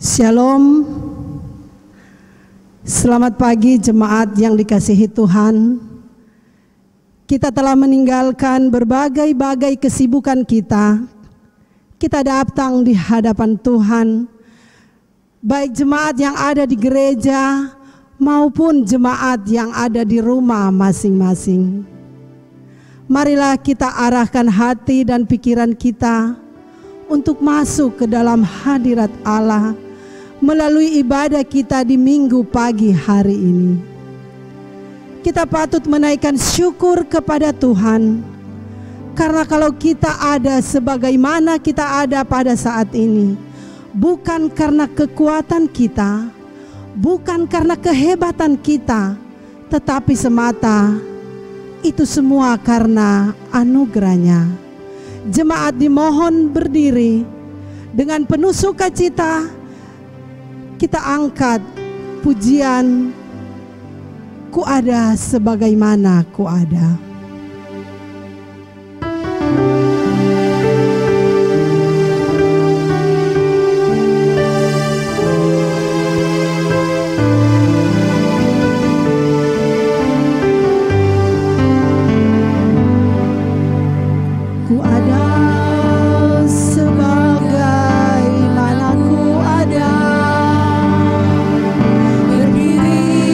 Shalom. Selamat pagi jemaat yang dikasihi Tuhan. Kita telah meninggalkan berbagai-bagai kesibukan kita. Kita datang di hadapan Tuhan, baik jemaat yang ada di gereja maupun jemaat yang ada di rumah masing-masing. Marilah kita arahkan hati dan pikiran kita untuk masuk ke dalam hadirat Allah melalui ibadah kita di minggu pagi hari ini. Kita patut menaikkan syukur kepada Tuhan, karena kalau kita ada sebagaimana kita ada pada saat ini, bukan karena kekuatan kita, bukan karena kehebatan kita, tetapi semata itu semua karena anugerah-Nya. Jemaat dimohon berdiri dengan penuh sukacita. Kita angkat pujian, ku ada sebagaimana ku ada. Berdiri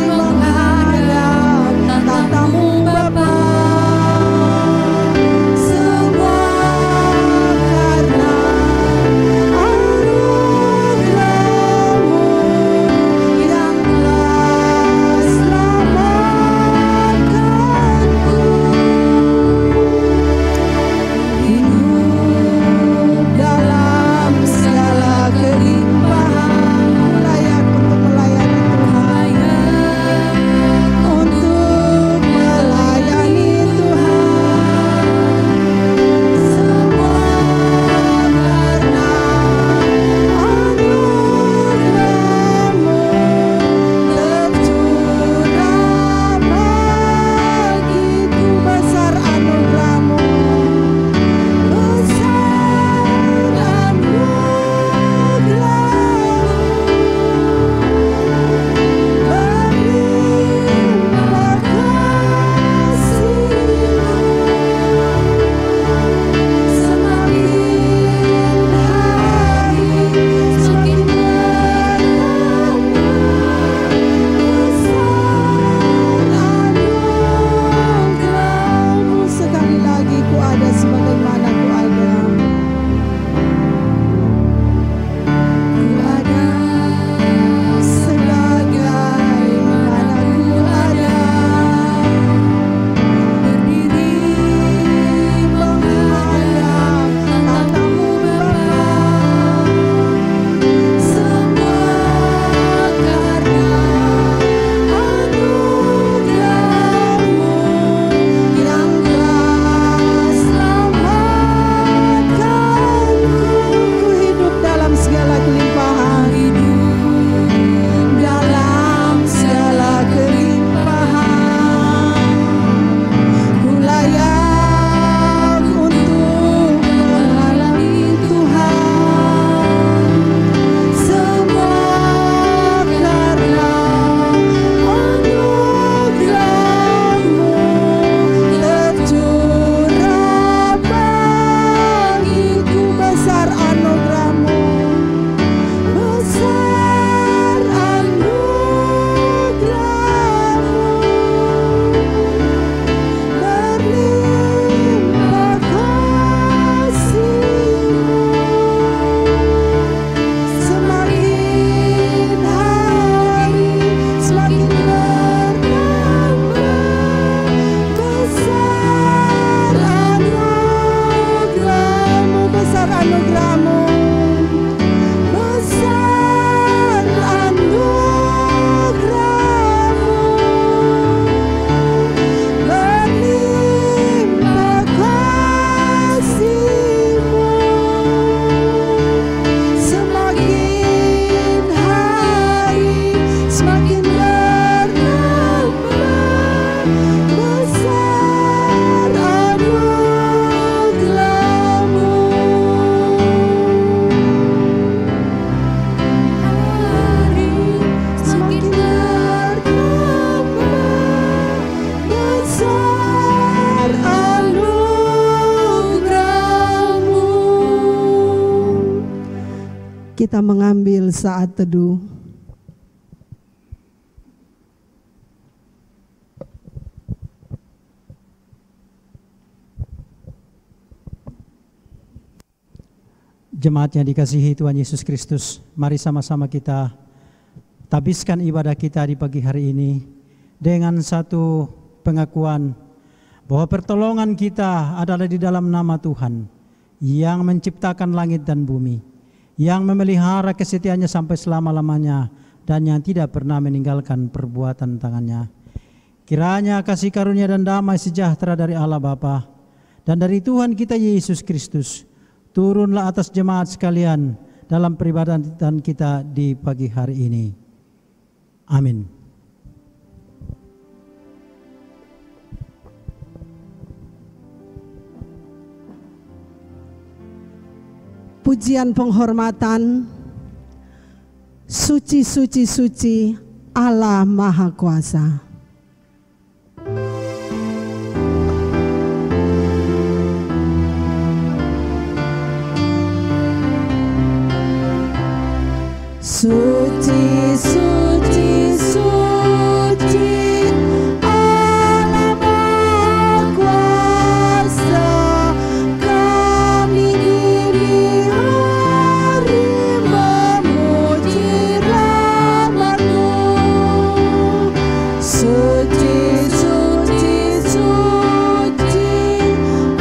menghadap tatamu Kita mengambil saat teduh. Jemaat yang dikasihi Tuhan Yesus Kristus, mari sama-sama kita tabiskan ibadah kita di pagi hari ini dengan satu pengakuan bahwa pertolongan kita adalah di dalam nama Tuhan yang menciptakan langit dan bumi, yang memelihara kesetiaannya sampai selama-lamanya, dan yang tidak pernah meninggalkan perbuatan tangannya. Kiranya kasih karunia dan damai sejahtera dari Allah Bapa dan dari Tuhan kita Yesus Kristus turunlah atas jemaat sekalian dalam peribadatan kita di pagi hari ini. Amin. Pujian penghormatan, suci, suci, suci, Allah Maha Kuasa. Suci, suci, suci, Allah Maha Kuasa. Kami dini hari memuji nama-Mu. Suci, suci, suci,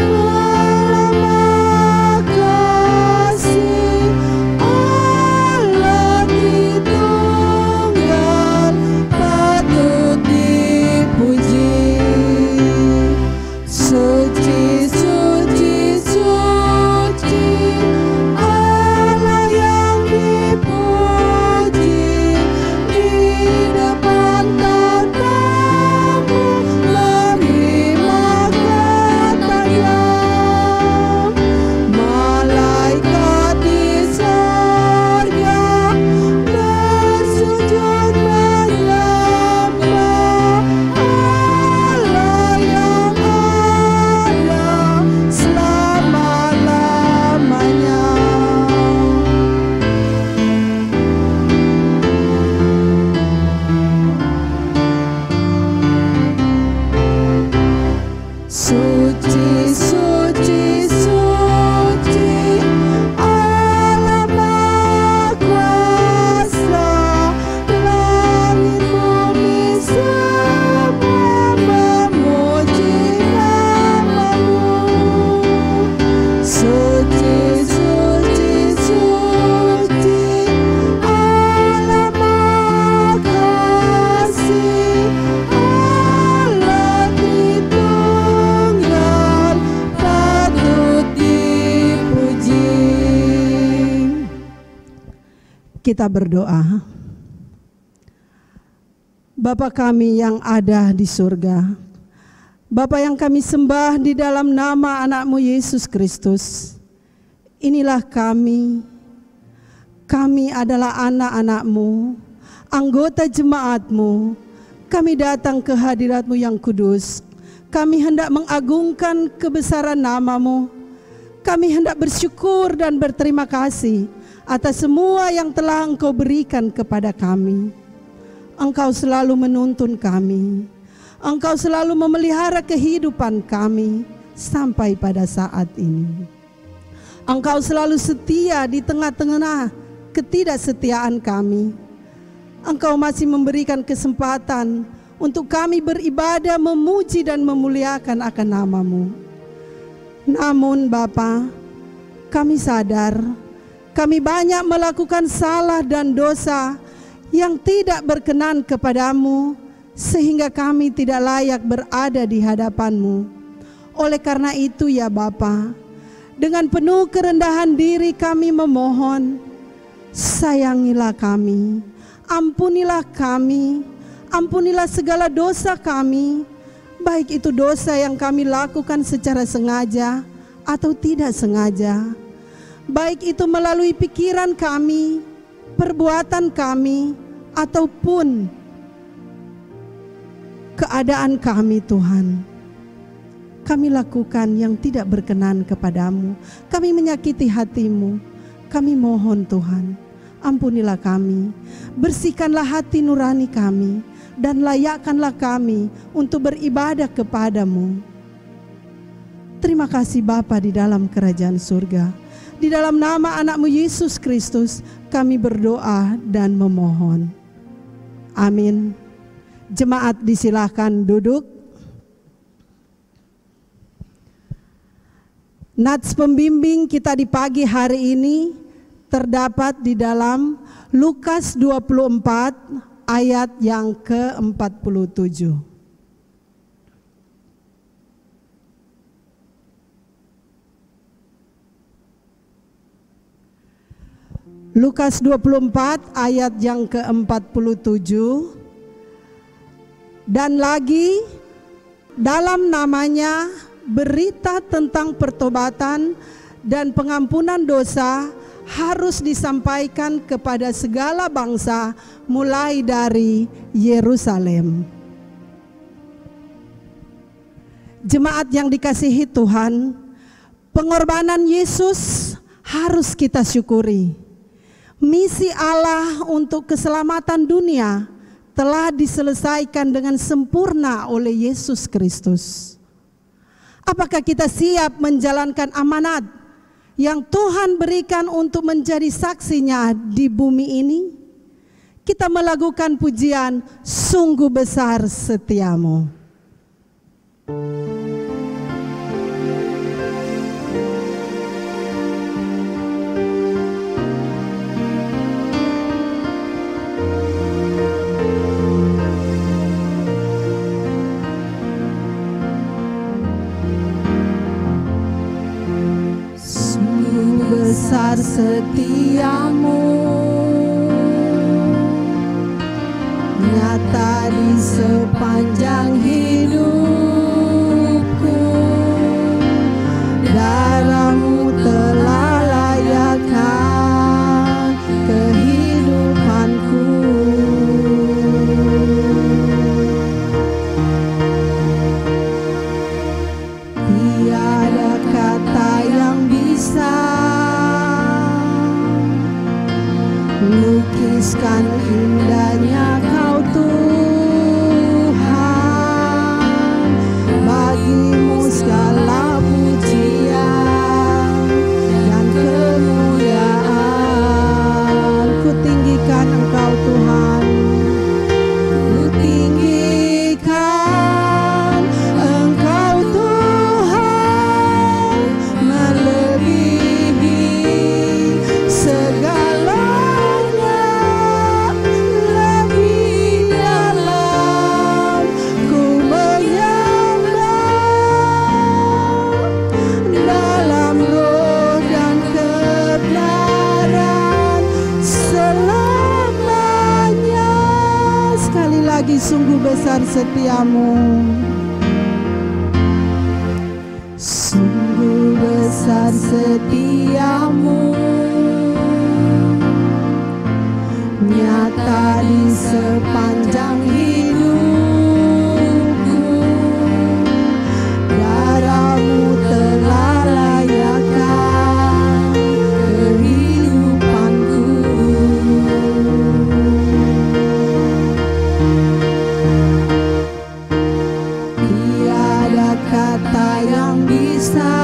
Allah Maha Kasih. Allah Tritunggal patut dipuji. Suci, suci, suci, Allah yang dipuji. Di depan tatamu menerima katanya. Malaikat di sorga bersujud menyembah Allah yang ada selama-lamanya. Suci, suci, suci, Allah Maha Kuasa. Langit bumi semua memuji nama-Mu. Suci, suci, suci, Allah Maha Kasih. Allah Tritunggal patut dipuji. Kita berdoa. Bapa kami yang ada di surga, Bapa yang kami sembah di dalam nama anak-Mu Yesus Kristus, inilah kami. Kami adalah anak-anak-Mu, anggota jemaat-Mu. Kami datang ke hadirat-Mu yang kudus. Kami hendak mengagungkan kebesaran nama-Mu. Kami hendak bersyukur dan berterima kasih atas semua yang telah Engkau berikan kepada kami. Engkau selalu menuntun kami. Engkau selalu memelihara kehidupan kami sampai pada saat ini. Engkau selalu setia di tengah-tengah ketidaksetiaan kami. Engkau masih memberikan kesempatan untuk kami beribadah, memuji dan memuliakan akan nama-Mu. Namun Bapa, kami sadar kami banyak melakukan salah dan dosa yang tidak berkenan kepadamu, sehingga kami tidak layak berada di hadapan-Mu. Oleh karena itu ya Bapa, dengan penuh kerendahan diri kami memohon, sayangilah kami, ampunilah kami, ampunilah segala dosa kami, baik itu dosa yang kami lakukan secara sengaja atau tidak sengaja, baik itu melalui pikiran kami, perbuatan kami, ataupun keadaan kami Tuhan. Kami lakukan yang tidak berkenan kepadamu, kami menyakiti hati-Mu. Kami mohon Tuhan, ampunilah kami, bersihkanlah hati nurani kami, dan layakkanlah kami untuk beribadah kepadamu. Terima kasih Bapa di dalam kerajaan surga. Di dalam nama anak-Mu Yesus Kristus kami berdoa dan memohon. Amin. Jemaat disilahkan duduk. Nats pembimbing kita di pagi hari ini terdapat di dalam Lukas 24 ayat yang ke-47. Lukas 24 ayat yang ke-47. Dan lagi dalam namanya berita tentang pertobatan dan pengampunan dosa harus disampaikan kepada segala bangsa mulai dari Yerusalem. Jemaat yang dikasihi Tuhan, pengorbanan Yesus harus kita syukuri. Misi Allah untuk keselamatan dunia telah diselesaikan dengan sempurna oleh Yesus Kristus. Apakah kita siap menjalankan amanat yang Tuhan berikan untuk menjadi saksinya di bumi ini? Kita melakukan pujian sungguh besar setiamu. Besar setiamu, nyata di sepanjang hidupku. Darah-Mu telah layakkan kehidupanku. Tiada kata yang bisa lukiskan indahnya Kau Tuhan. Bagi-Mu segala pujian dan kemuliaan. Ku tinggikan Engkau Tuhan, ku tinggikan Engkau Tuhan, melebihi segala sungguh besar setiamu, sungguh besar setiamu, nyata di sepanjang hidupku. Darah-Mu telah layakkan kehidupanku. Kata yang bisa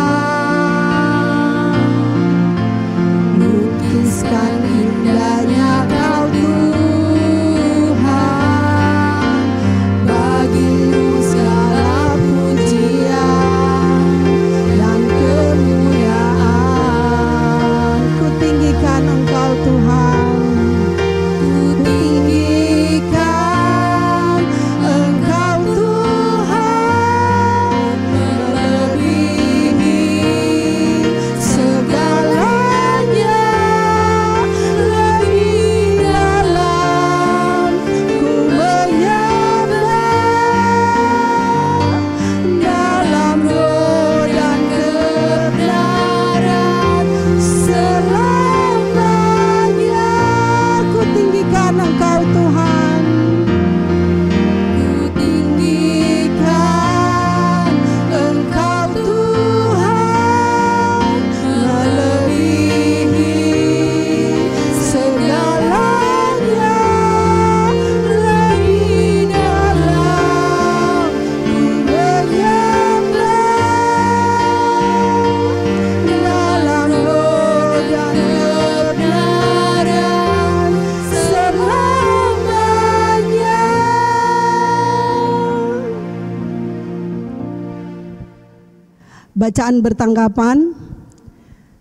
Bacaan bertanggapan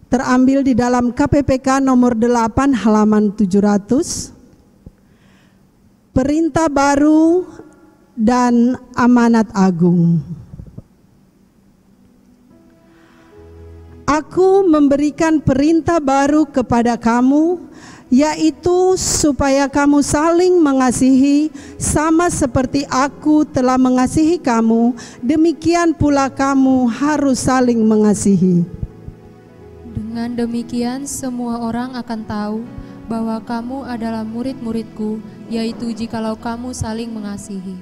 terambil di dalam KPPK nomor 8 halaman 700. Perintah baru dan amanat agung. Aku memberikan perintah baru kepada kamu, yaitu supaya kamu saling mengasihi sama seperti aku telah mengasihi kamu, demikian pula kamu harus saling mengasihi. Dengan demikian semua orang akan tahu bahwa kamu adalah murid-muridku, yaitu jikalau kamu saling mengasihi.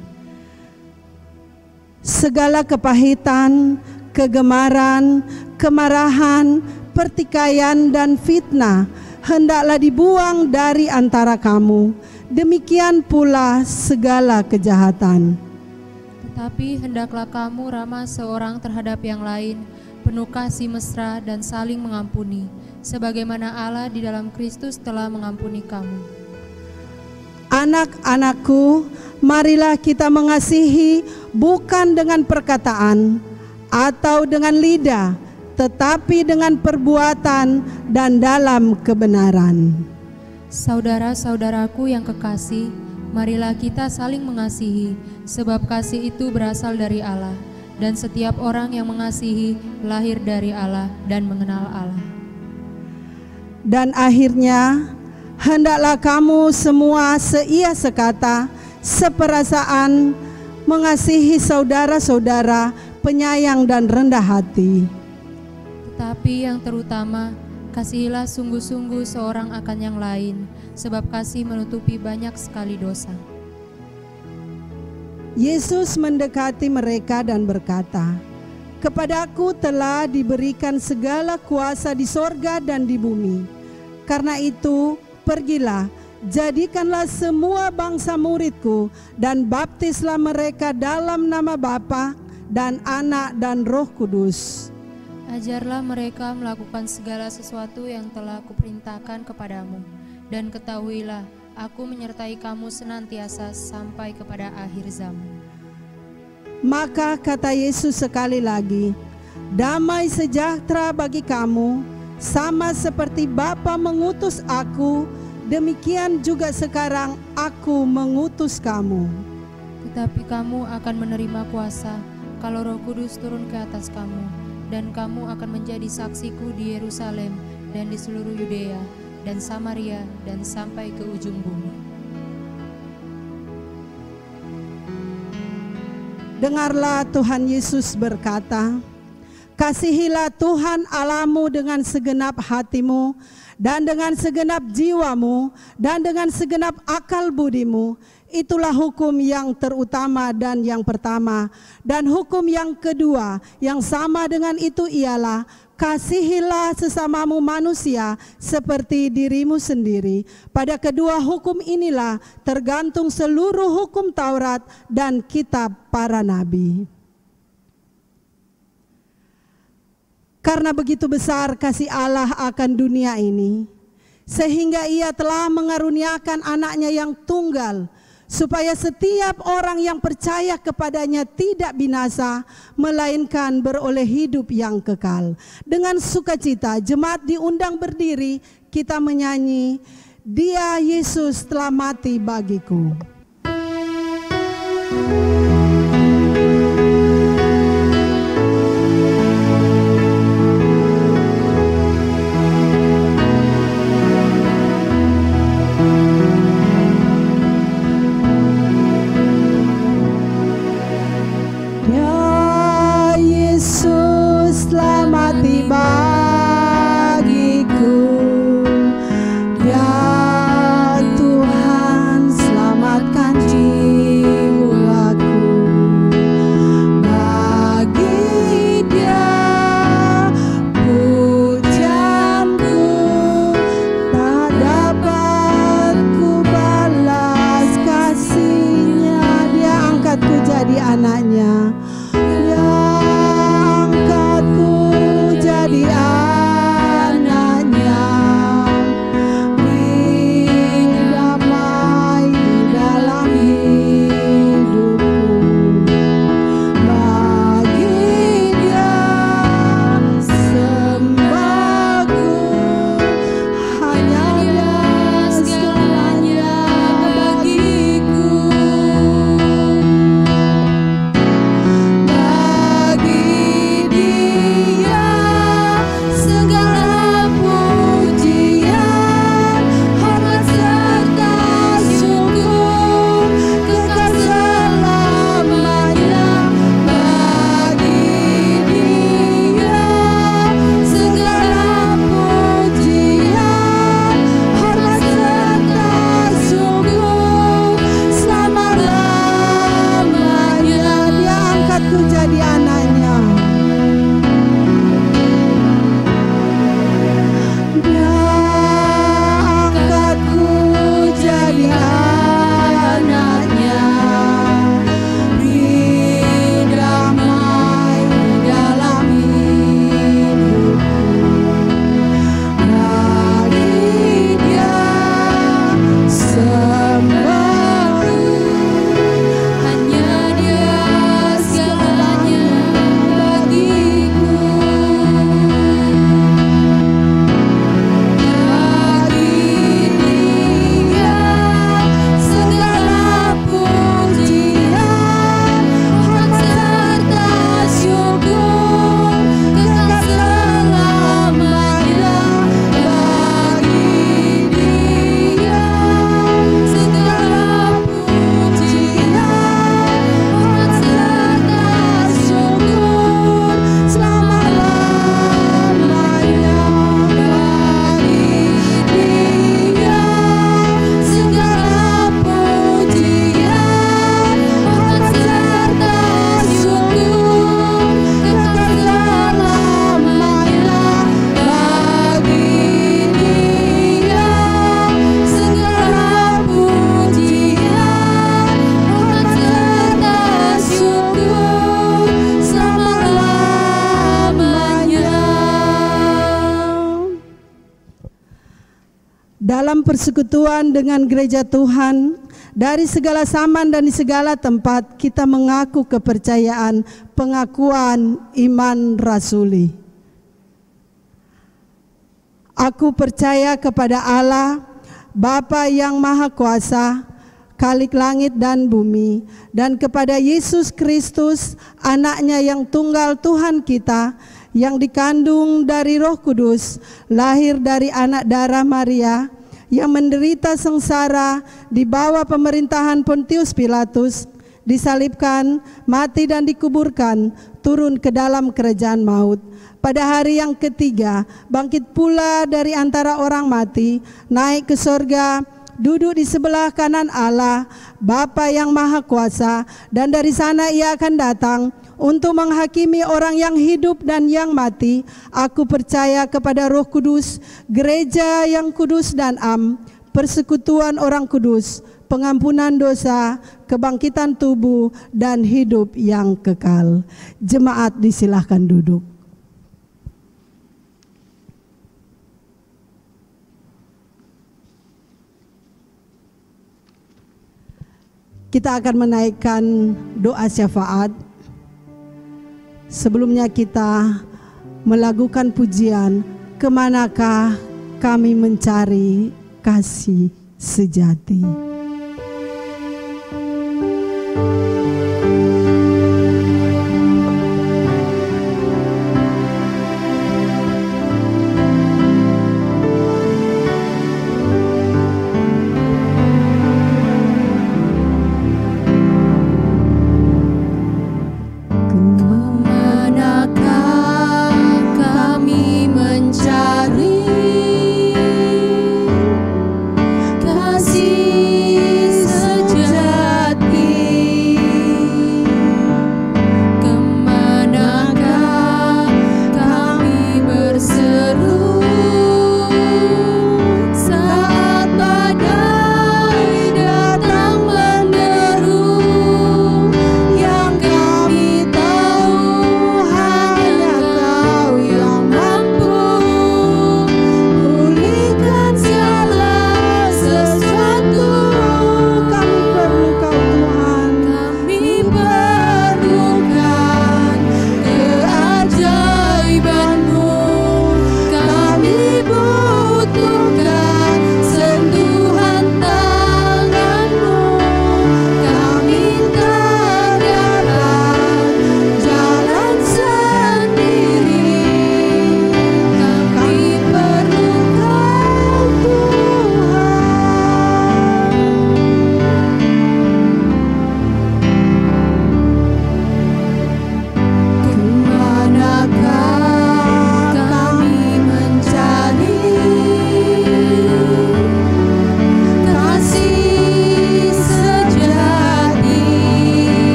Segala kepahitan, kegemaran, kemarahan, pertikaian, dan fitnah hendaklah dibuang dari antara kamu. Demikian pula segala kejahatan. Tetapi hendaklah kamu ramah seorang terhadap yang lain, penuh kasih mesra dan saling mengampuni, sebagaimana Allah di dalam Kristus telah mengampuni kamu. Anak-anakku, marilah kita mengasihi bukan dengan perkataan atau dengan lidah, tetapi dengan perbuatan dan dalam kebenaran. Saudara-saudaraku yang kekasih, marilah kita saling mengasihi, sebab kasih itu berasal dari Allah, dan setiap orang yang mengasihi lahir dari Allah dan mengenal Allah. Dan akhirnya, hendaklah kamu semua seia sekata, seperasaan, mengasihi saudara-saudara, penyayang dan rendah hati. Tetapi yang terutama, kasihilah sungguh-sungguh seorang akan yang lain, sebab kasih menutupi banyak sekali dosa. Yesus mendekati mereka dan berkata, "Kepadaku telah diberikan segala kuasa di sorga dan di bumi. Karena itu, pergilah, jadikanlah semua bangsa muridku, dan baptislah mereka dalam nama Bapa dan Anak dan Roh Kudus. Ajarlah mereka melakukan segala sesuatu yang telah kuperintahkan kepadamu, dan ketahuilah, aku menyertai kamu senantiasa sampai kepada akhir zaman." Maka kata Yesus sekali lagi, "Damai sejahtera bagi kamu, sama seperti Bapa mengutus aku, demikian juga sekarang aku mengutus kamu." Tetapi kamu akan menerima kuasa kalau Roh Kudus turun ke atas kamu, dan kamu akan menjadi saksiku di Yerusalem dan di seluruh Yudea dan Samaria dan sampai ke ujung bumi. Dengarlah Tuhan Yesus berkata, "Kasihilah Tuhan Allahmu dengan segenap hatimu, dan dengan segenap jiwamu, dan dengan segenap akal budimu." Itulah hukum yang terutama dan yang pertama. Dan hukum yang kedua yang sama dengan itu ialah, kasihilah sesamamu manusia seperti dirimu sendiri. Pada kedua hukum inilah tergantung seluruh hukum Taurat dan kitab para nabi. Karena begitu besar kasih Allah akan dunia ini, sehingga Ia telah mengaruniakan anaknya yang tunggal, supaya setiap orang yang percaya kepadanya tidak binasa, melainkan beroleh hidup yang kekal. Dengan sukacita jemaat diundang berdiri, kita menyanyi, "Dia Yesus telah mati bagiku." Tuhan selamatkan jiwaku. persekutuan dengan gereja Tuhan, dari segala zaman dan di segala tempat kita mengaku kepercayaan pengakuan iman rasuli. Aku percaya kepada Allah, Bapa yang Maha Kuasa, Khalik langit dan bumi, dan kepada Yesus Kristus, anaknya yang tunggal Tuhan kita, yang dikandung dari Roh Kudus, lahir dari anak darah Maria, yang menderita sengsara di bawah pemerintahan Pontius Pilatus, disalibkan, mati dan dikuburkan, turun ke dalam kerajaan maut. Pada hari yang ketiga, bangkit pula dari antara orang mati, naik ke sorga, duduk di sebelah kanan Allah, Bapa yang Maha Kuasa, dan dari sana ia akan datang untuk menghakimi orang yang hidup dan yang mati. Aku percaya kepada Roh Kudus, gereja yang kudus dan am, persekutuan orang kudus, pengampunan dosa, kebangkitan tubuh, dan hidup yang kekal. Jemaat disilahkan duduk. Kita akan menaikkan doa syafaat. Sebelumnya kita melakukan pujian, kemanakah kami mencari kasih sejati.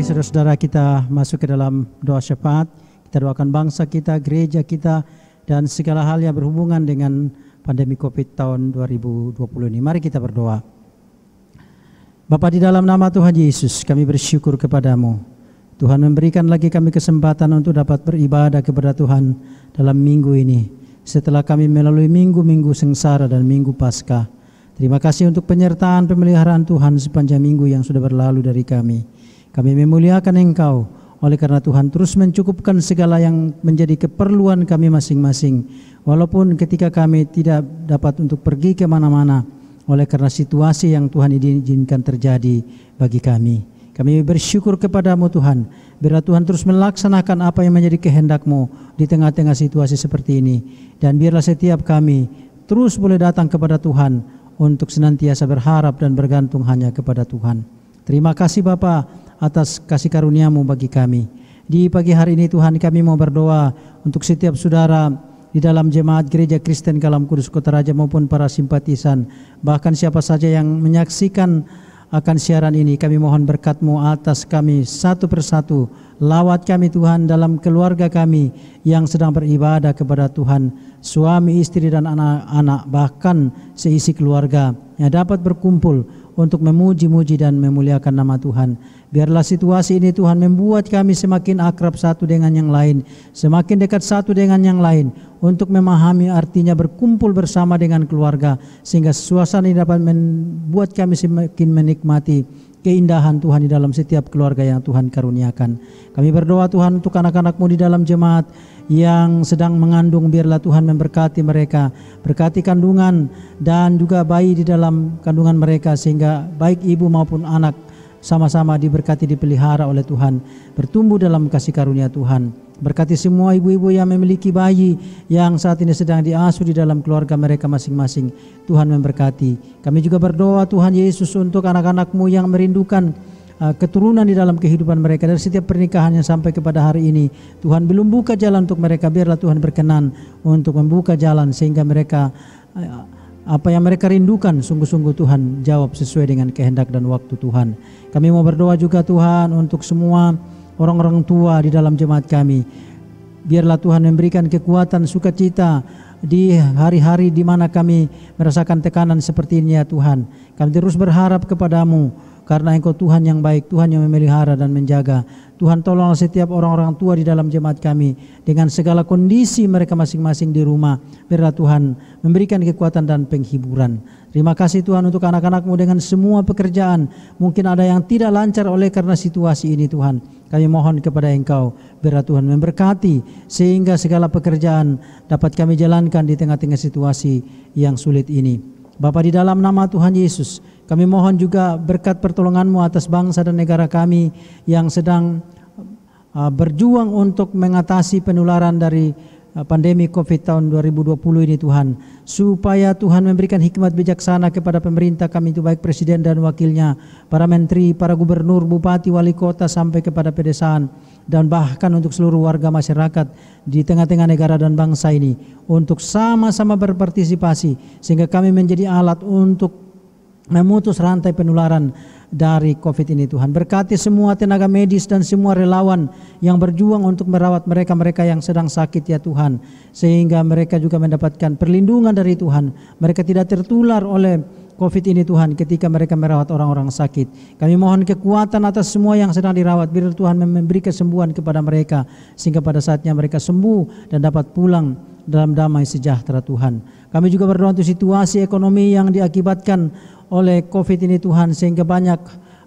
Saudara-saudara, kita masuk ke dalam doa syafaat. Kita doakan bangsa kita, gereja kita, dan segala hal yang berhubungan dengan pandemi COVID tahun 2020 ini. Mari kita berdoa. Bapa, di dalam nama Tuhan Yesus, kami bersyukur kepadamu. Tuhan memberikan lagi kami kesempatan untuk dapat beribadah kepada Tuhan dalam minggu ini. Setelah kami melalui minggu-minggu sengsara dan minggu Paskah. Terima kasih untuk penyertaan pemeliharaan Tuhan sepanjang minggu yang sudah berlalu dari kami. Kami memuliakan Engkau oleh karena Tuhan terus mencukupkan segala yang menjadi keperluan kami masing-masing. Walaupun ketika kami tidak dapat untuk pergi kemana-mana, oleh karena situasi yang Tuhan izinkan terjadi bagi kami. Kami bersyukur kepadamu Tuhan, biarlah Tuhan terus melaksanakan apa yang menjadi kehendak-Mu di tengah-tengah situasi seperti ini. Dan biarlah setiap kami terus boleh datang kepada Tuhan untuk senantiasa berharap dan bergantung hanya kepada Tuhan. Terima kasih Bapa atas kasih karunia-Mu bagi kami. Di pagi hari ini Tuhan, kami mau berdoa untuk setiap saudara di dalam jemaat Gereja Kristen Kalam Kudus Kota Raja maupun para simpatisan, bahkan siapa saja yang menyaksikan akan siaran ini. Kami mohon berkat-Mu atas kami satu persatu. Lawat kami Tuhan dalam keluarga kami yang sedang beribadah kepada Tuhan, suami, istri dan anak-anak, bahkan seisi keluarga yang dapat berkumpul untuk memuji-muji dan memuliakan nama Tuhan. Biarlah situasi ini Tuhan membuat kami semakin akrab satu dengan yang lain, semakin dekat satu dengan yang lain, untuk memahami artinya berkumpul bersama dengan keluarga, sehingga suasana ini dapat membuat kami semakin menikmati keindahan Tuhan di dalam setiap keluarga yang Tuhan karuniakan. Kami berdoa Tuhan untuk anak-anak-Mu di dalam jemaat yang sedang mengandung, biarlah Tuhan memberkati mereka, berkati kandungan dan juga bayi di dalam kandungan mereka, sehingga baik ibu maupun anak sama-sama diberkati, dipelihara oleh Tuhan, bertumbuh dalam kasih karunia Tuhan. Berkati semua ibu-ibu yang memiliki bayi yang saat ini sedang diasuh di dalam keluarga mereka masing-masing. Tuhan memberkati. Kami juga berdoa Tuhan Yesus untuk anak-anak-Mu yang merindukan keturunan di dalam kehidupan mereka dari setiap pernikahannya sampai kepada hari ini. Tuhan belum buka jalan untuk mereka, biarlah Tuhan berkenan untuk membuka jalan sehingga mereka apa yang mereka rindukan sungguh-sungguh Tuhan jawab sesuai dengan kehendak dan waktu Tuhan. Kami mau berdoa juga Tuhan untuk semua orang-orang tua di dalam jemaat kami. Biarlah Tuhan memberikan kekuatan, sukacita di hari-hari di mana kami merasakan tekanan seperti ini ya Tuhan. Kami terus berharap kepada-Mu karena Engkau Tuhan yang baik, Tuhan yang memelihara dan menjaga. Tuhan tolonglah setiap orang-orang tua di dalam jemaat kami dengan segala kondisi mereka masing-masing di rumah. Biarlah Tuhan memberikan kekuatan dan penghiburan. Terima kasih Tuhan untuk anak-anak-Mu dengan semua pekerjaan. Mungkin ada yang tidak lancar oleh karena situasi ini Tuhan. Kami mohon kepada Engkau, biarlah Tuhan memberkati sehingga segala pekerjaan dapat kami jalankan di tengah-tengah situasi yang sulit ini. Bapa, di dalam nama Tuhan Yesus, kami mohon juga berkat pertolongan-Mu atas bangsa dan negara kami yang sedang berjuang untuk mengatasi penularan dari pandemi COVID tahun 2020 ini Tuhan. Supaya Tuhan memberikan hikmat bijaksana kepada pemerintah kami itu, baik presiden dan wakilnya, para menteri, para gubernur, bupati, wali kota sampai kepada pedesaan, dan bahkan untuk seluruh warga masyarakat di tengah-tengah negara dan bangsa ini, untuk sama-sama berpartisipasi sehingga kami menjadi alat untuk memutus rantai penularan dari COVID ini Tuhan. Berkati semua tenaga medis dan semua relawan yang berjuang untuk merawat mereka-mereka yang sedang sakit ya Tuhan, sehingga mereka juga mendapatkan perlindungan dari Tuhan. Mereka tidak tertular oleh COVID ini Tuhan ketika mereka merawat orang-orang sakit. Kami mohon kekuatan atas semua yang sedang dirawat. Biar Tuhan memberi kesembuhan kepada mereka sehingga pada saatnya mereka sembuh dan dapat pulang dalam damai sejahtera Tuhan. Kami juga berdoa untuk situasi ekonomi yang diakibatkan oleh COVID ini Tuhan, sehingga banyak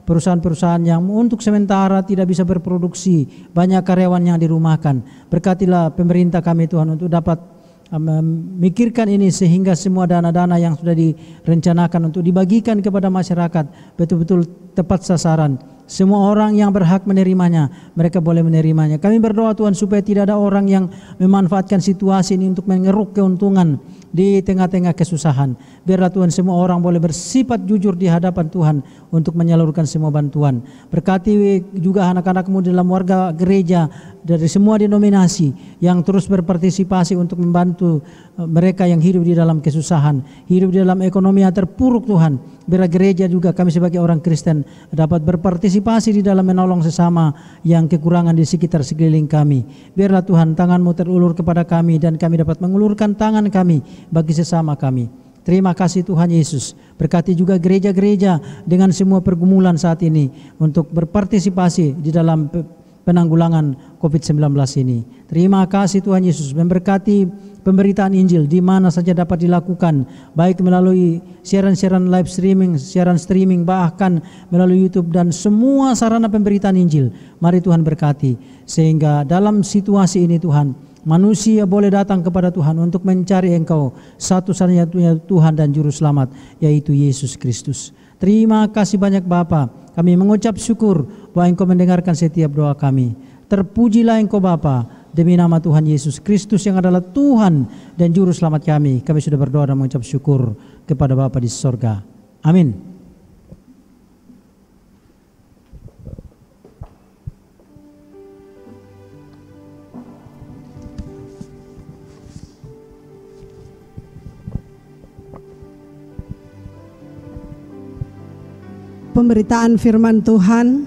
perusahaan-perusahaan yang untuk sementara tidak bisa berproduksi, banyak karyawan yang dirumahkan. Berkatilah pemerintah kami Tuhan untuk dapat memikirkan ini sehingga semua dana-dana yang sudah direncanakan untuk dibagikan kepada masyarakat betul-betul tepat sasaran. Semua orang yang berhak menerimanya, mereka boleh menerimanya. Kami berdoa Tuhan supaya tidak ada orang yang memanfaatkan situasi ini untuk mengeruk keuntungan di tengah-tengah kesusahan. Biarlah Tuhan semua orang boleh bersifat jujur di hadapan Tuhan untuk menyalurkan semua bantuan. Berkati juga anak-anak-Mu dalam warga gereja dari semua denominasi yang terus berpartisipasi untuk membantu mereka yang hidup di dalam kesusahan, hidup di dalam ekonomi yang terpuruk Tuhan. Biarlah gereja juga kami sebagai orang Kristen dapat berpartisipasi di dalam menolong sesama yang kekurangan di sekitar sekeliling kami. Biarlah Tuhan tangan-Mu terulur kepada kami dan kami dapat mengulurkan tangan kami bagi sesama kami. Terima kasih Tuhan Yesus. Berkati juga gereja-gereja dengan semua pergumulan saat ini untuk berpartisipasi di dalam penanggulangan COVID-19 ini. Terima kasih Tuhan Yesus. Memberkati pemberitaan Injil di mana saja dapat dilakukan, baik melalui siaran-siaran live streaming, siaran streaming, bahkan melalui YouTube dan semua sarana pemberitaan Injil. Mari Tuhan berkati sehingga dalam situasi ini Tuhan manusia boleh datang kepada Tuhan untuk mencari Engkau, satu-satunya Tuhan dan Juru Selamat, yaitu Yesus Kristus. Terima kasih banyak Bapa. Kami mengucap syukur bahwa Engkau mendengarkan setiap doa kami. Terpujilah Engkau Bapa, demi nama Tuhan Yesus Kristus yang adalah Tuhan dan Juru Selamat kami. Kami sudah berdoa dan mengucap syukur kepada Bapa di sorga. Amin. Pemberitaan firman Tuhan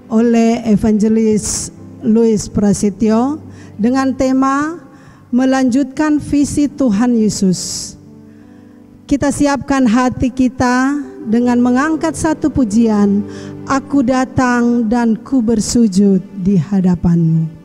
oleh Evangelis Louis Prasetyo dengan tema melanjutkan visi Tuhan Yesus. Kita siapkan hati kita dengan mengangkat satu pujian, Aku datang dan ku bersujud di hadapan-Mu. Di hadapan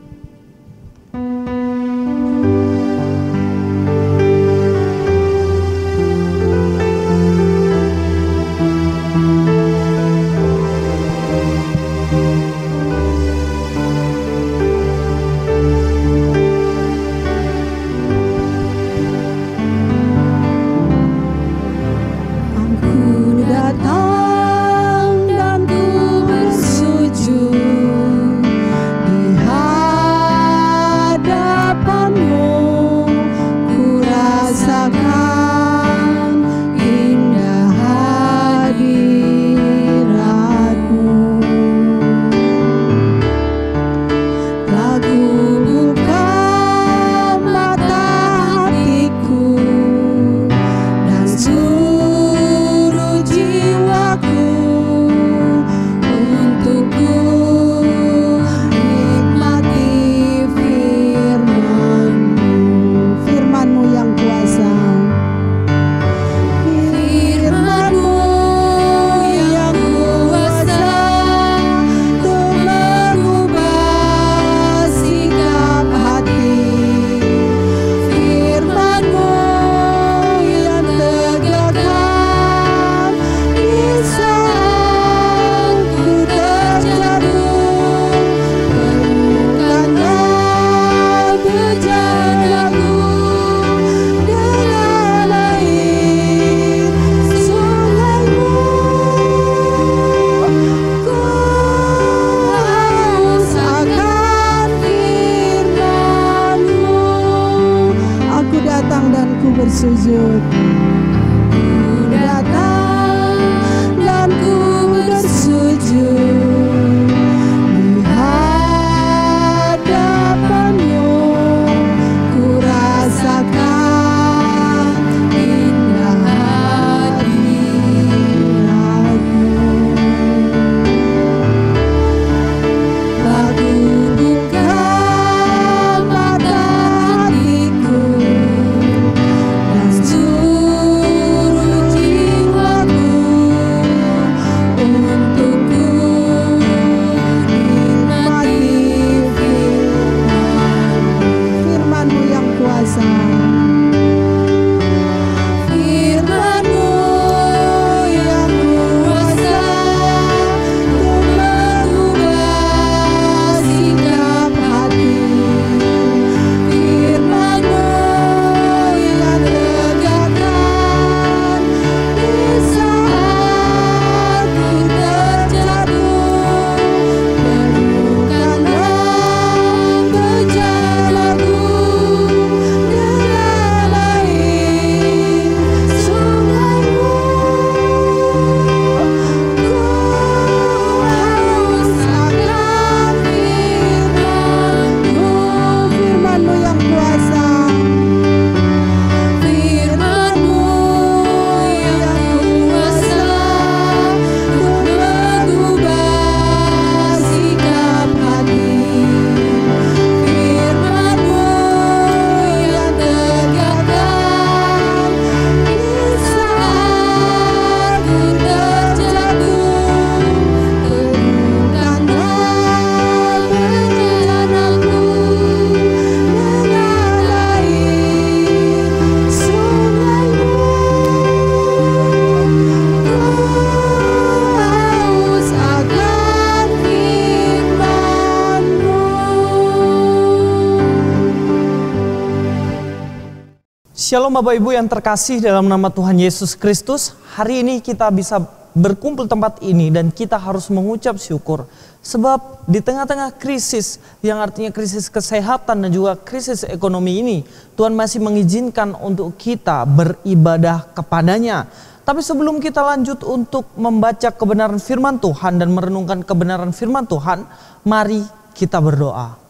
Shalom Bapak Ibu yang terkasih dalam nama Tuhan Yesus Kristus. Hari ini kita bisa berkumpul tempat ini dan kita harus mengucap syukur. Sebab di tengah-tengah krisis yang artinya krisis kesehatan dan juga krisis ekonomi ini, Tuhan masih mengizinkan untuk kita beribadah kepadanya. Tapi sebelum kita lanjut untuk membaca kebenaran firman Tuhan dan merenungkan kebenaran firman Tuhan, mari kita berdoa.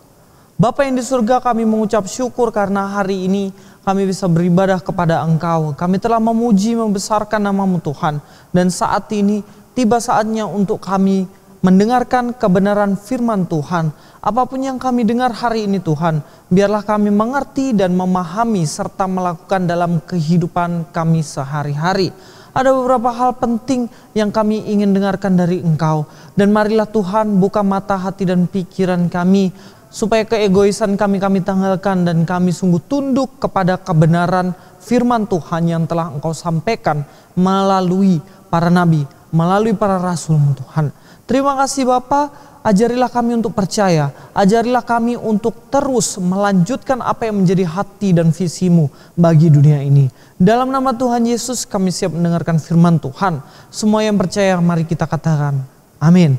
Bapa yang di surga, kami mengucap syukur karena hari ini kami bisa beribadah kepada Engkau. Kami telah memuji, membesarkan nama-Mu Tuhan. Dan saat ini tiba saatnya untuk kami mendengarkan kebenaran firman Tuhan. Apapun yang kami dengar hari ini Tuhan, biarlah kami mengerti dan memahami serta melakukan dalam kehidupan kami sehari-hari. Ada beberapa hal penting yang kami ingin dengarkan dari Engkau. Dan marilah Tuhan buka mata hati dan pikiran kami, supaya keegoisan kami tanggalkan dan kami sungguh tunduk kepada kebenaran firman Tuhan yang telah Engkau sampaikan melalui para nabi, melalui para rasul-Mu Tuhan. Terima kasih Bapa, ajarilah kami untuk percaya, ajarilah kami untuk terus melanjutkan apa yang menjadi hati dan visi-Mu bagi dunia ini. Dalam nama Tuhan Yesus kami siap mendengarkan firman Tuhan. Semua yang percaya mari kita katakan amin.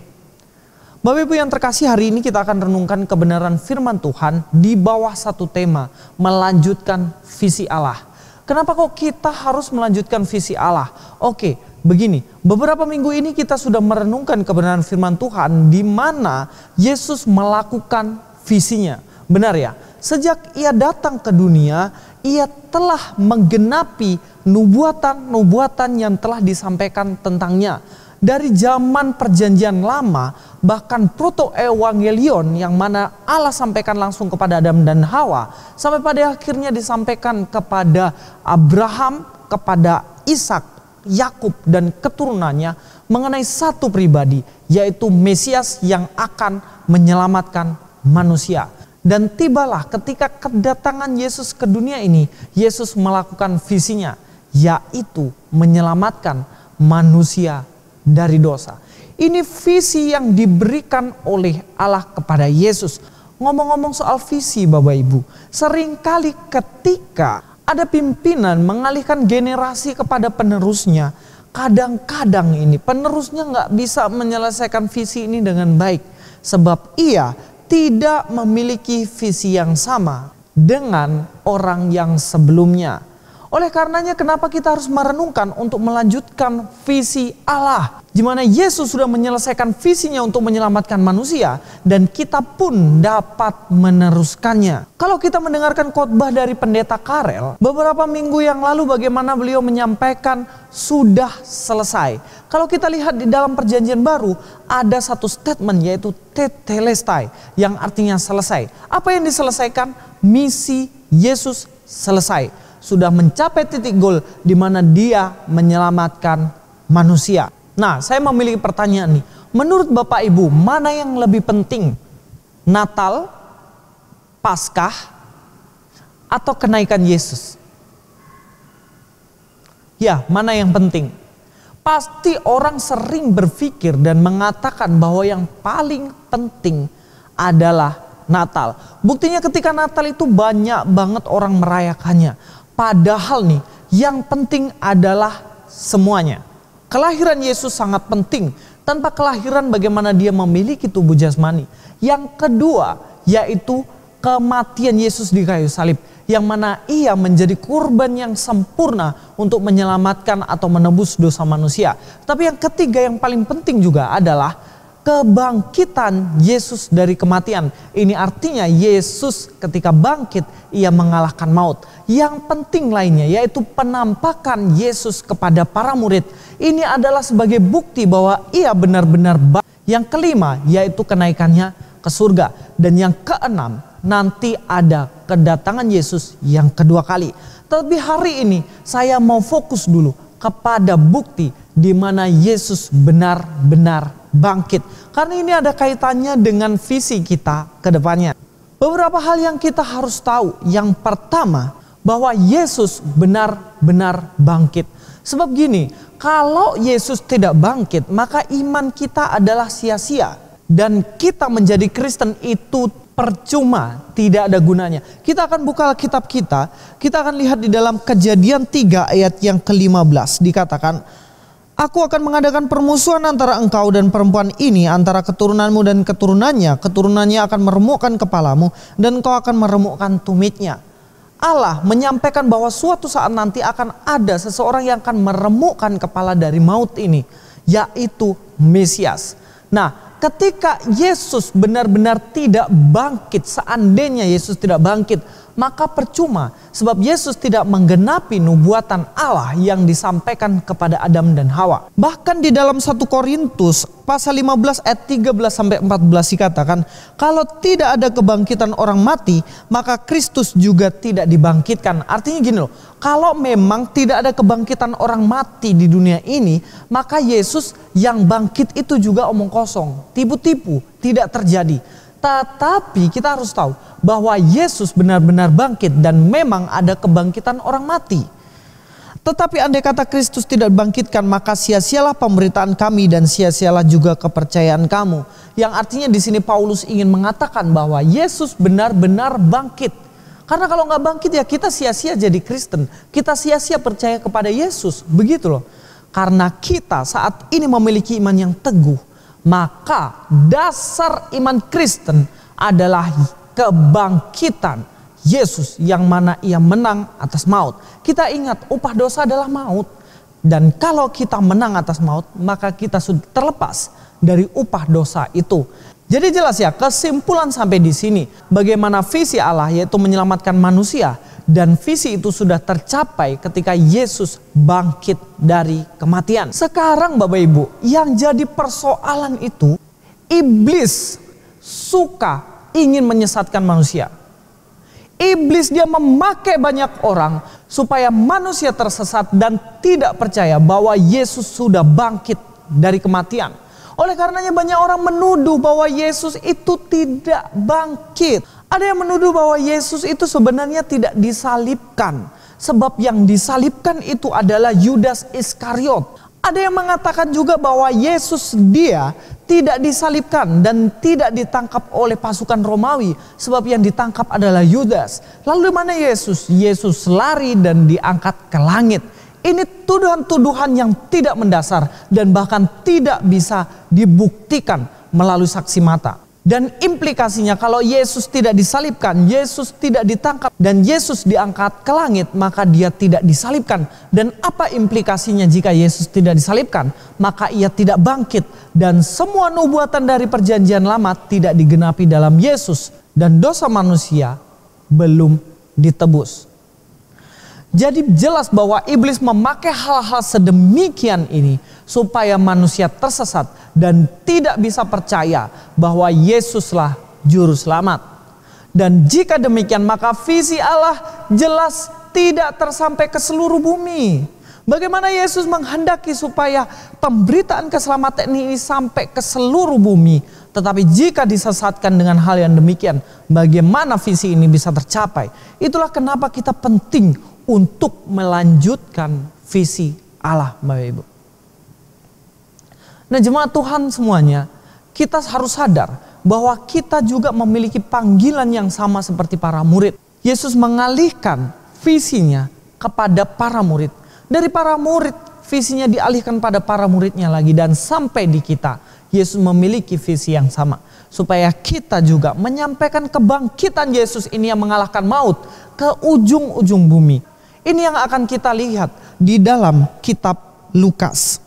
Bapak Ibu yang terkasih, hari ini kita akan renungkan kebenaran firman Tuhan di bawah satu tema, melanjutkan visi Allah. Kenapa kok kita harus melanjutkan visi Allah? Oke, begini, beberapa minggu ini kita sudah merenungkan kebenaran firman Tuhan di mana Yesus melakukan visinya. Benar ya? Sejak ia datang ke dunia, ia telah menggenapi nubuatan-nubuatan yang telah disampaikan tentangnya. Dari zaman perjanjian lama, bahkan proto-evangelion yang mana Allah sampaikan langsung kepada Adam dan Hawa, sampai pada akhirnya disampaikan kepada Abraham, kepada Ishak, Yakub dan keturunannya mengenai satu pribadi, yaitu Mesias yang akan menyelamatkan manusia. Dan tibalah ketika kedatangan Yesus ke dunia ini, Yesus melakukan visinya, yaitu menyelamatkan manusia dari dosa. Ini visi yang diberikan oleh Allah kepada Yesus. Ngomong-ngomong soal visi Bapak Ibu, seringkali ketika ada pimpinan mengalihkan generasi kepada penerusnya, kadang-kadang ini penerusnya nggak bisa menyelesaikan visi ini dengan baik. Sebab ia tidak memiliki visi yang sama dengan orang yang sebelumnya. Oleh karenanya kenapa kita harus merenungkan untuk melanjutkan visi Allah. Di mana Yesus sudah menyelesaikan visinya untuk menyelamatkan manusia. Dan kita pun dapat meneruskannya. Kalau kita mendengarkan khotbah dari Pendeta Karel, beberapa minggu yang lalu bagaimana beliau menyampaikan sudah selesai. Kalau kita lihat di dalam perjanjian baru, ada satu statement yaitu tetelestai. Yang artinya selesai. Apa yang diselesaikan? Misi Yesus selesai. Sudah mencapai titik gol di mana dia menyelamatkan manusia. Nah, saya memiliki pertanyaan nih. Menurut Bapak Ibu, mana yang lebih penting? Natal, Paskah, atau kenaikan Yesus? Ya, mana yang penting? Pasti orang sering berpikir dan mengatakan bahwa yang paling penting adalah Natal. Buktinya ketika Natal itu banyak banget orang merayakannya. Padahal nih, yang penting adalah semuanya. Kelahiran Yesus sangat penting. Tanpa kelahiran bagaimana dia memiliki tubuh jasmani. Yang kedua, yaitu kematian Yesus di kayu salib. Yang mana ia menjadi kurban yang sempurna untuk menyelamatkan atau menebus dosa manusia. Tapi yang ketiga yang paling penting juga adalah kebangkitan Yesus dari kematian. Ini artinya Yesus ketika bangkit ia mengalahkan maut. Yang penting lainnya yaitu penampakan Yesus kepada para murid. Ini adalah sebagai bukti bahwa ia benar-benar Yang kelima yaitu kenaikannya ke surga. Dan yang keenam nanti ada kedatangan Yesus yang kedua kali. Tapi hari ini saya mau fokus dulu kepada bukti di mana Yesus benar-benar bangkit. Karena ini ada kaitannya dengan visi kita ke depannya. Beberapa hal yang kita harus tahu. Yang pertama, bahwa Yesus benar-benar bangkit. Sebab gini, kalau Yesus tidak bangkit, maka iman kita adalah sia-sia. Dan kita menjadi Kristen itu percuma, tidak ada gunanya. Kita akan buka kitab kita akan lihat di dalam Kejadian 3 ayat yang ke-15 dikatakan, Aku akan mengadakan permusuhan antara engkau dan perempuan ini, antara keturunanmu dan keturunannya. Keturunannya akan meremukkan kepalamu dan engkau akan meremukkan tumitnya. Allah menyampaikan bahwa suatu saat nanti akan ada seseorang yang akan meremukkan kepala dari maut ini, yaitu Mesias. Nah, ketika Yesus benar-benar tidak bangkit, seandainya Yesus tidak bangkit, maka percuma, sebab Yesus tidak menggenapi nubuatan Allah yang disampaikan kepada Adam dan Hawa. Bahkan di dalam 1 Korintus pasal 15 ayat 13 sampai 14 dikatakan, kalau tidak ada kebangkitan orang mati, maka Kristus juga tidak dibangkitkan. Artinya gini loh, kalau memang tidak ada kebangkitan orang mati di dunia ini, maka Yesus yang bangkit itu juga omong kosong, tipu-tipu, tidak terjadi. Tetapi kita harus tahu bahwa Yesus benar-benar bangkit dan memang ada kebangkitan orang mati. Tetapi andai kata Kristus tidak bangkitkan, maka sia-sialah pemberitaan kami dan sia-sialah juga kepercayaan kamu. Yang artinya di sini Paulus ingin mengatakan bahwa Yesus benar-benar bangkit. Karena kalau nggak bangkit ya kita sia-sia jadi Kristen. Kita sia-sia percaya kepada Yesus. Begitu loh. Karena kita saat ini memiliki iman yang teguh, maka dasar iman Kristen adalah kebangkitan Yesus yang mana ia menang atas maut. Kita ingat upah dosa adalah maut. Dan kalau kita menang atas maut, maka kita sudah terlepas dari upah dosa itu. Jadi jelas ya, kesimpulan sampai di sini, bagaimana visi Allah yaitu menyelamatkan manusia. Dan visi itu sudah tercapai ketika Yesus bangkit dari kematian. Sekarang Bapak Ibu, yang jadi persoalan itu, iblis suka ingin menyesatkan manusia. Iblis dia memakai banyak orang supaya manusia tersesat dan tidak percaya bahwa Yesus sudah bangkit dari kematian. Oleh karenanya banyak orang menuduh bahwa Yesus itu tidak bangkit. Ada yang menuduh bahwa Yesus itu sebenarnya tidak disalibkan. Sebab yang disalibkan itu adalah Yudas Iskariot. Ada yang mengatakan juga bahwa Yesus dia tidak disalibkan dan tidak ditangkap oleh pasukan Romawi. Sebab yang ditangkap adalah Yudas. Lalu di mana Yesus? Yesus lari dan diangkat ke langit. Ini tuduhan-tuduhan yang tidak mendasar dan bahkan tidak bisa dibuktikan melalui saksi mata. Dan implikasinya kalau Yesus tidak disalibkan, Yesus tidak ditangkap dan Yesus diangkat ke langit, maka dia tidak disalibkan. Dan apa implikasinya jika Yesus tidak disalibkan? Maka ia tidak bangkit dan semua nubuatan dari perjanjian lama tidak digenapi dalam Yesus dan dosa manusia belum ditebus. Jadi jelas bahwa iblis memakai hal-hal sedemikian ini supaya manusia tersesat dan tidak bisa percaya bahwa Yesuslah juru selamat. Dan jika demikian maka visi Allah jelas tidak tersampai ke seluruh bumi. Bagaimana Yesus menghendaki supaya pemberitaan keselamatan ini sampai ke seluruh bumi. Tetapi jika disesatkan dengan hal yang demikian, bagaimana visi ini bisa tercapai? Itulah kenapa kita penting untuk melanjutkan visi Allah, Bapak Ibu. Nah, jemaat Tuhan semuanya, kita harus sadar bahwa kita juga memiliki panggilan yang sama seperti para murid. Yesus mengalihkan visinya kepada para murid. Dari para murid, visinya dialihkan pada para muridnya lagi. Dan sampai di kita, Yesus memiliki visi yang sama. Supaya kita juga menyampaikan kebangkitan Yesus ini yang mengalahkan maut ke ujung-ujung bumi. Ini yang akan kita lihat di dalam kitab Lukas.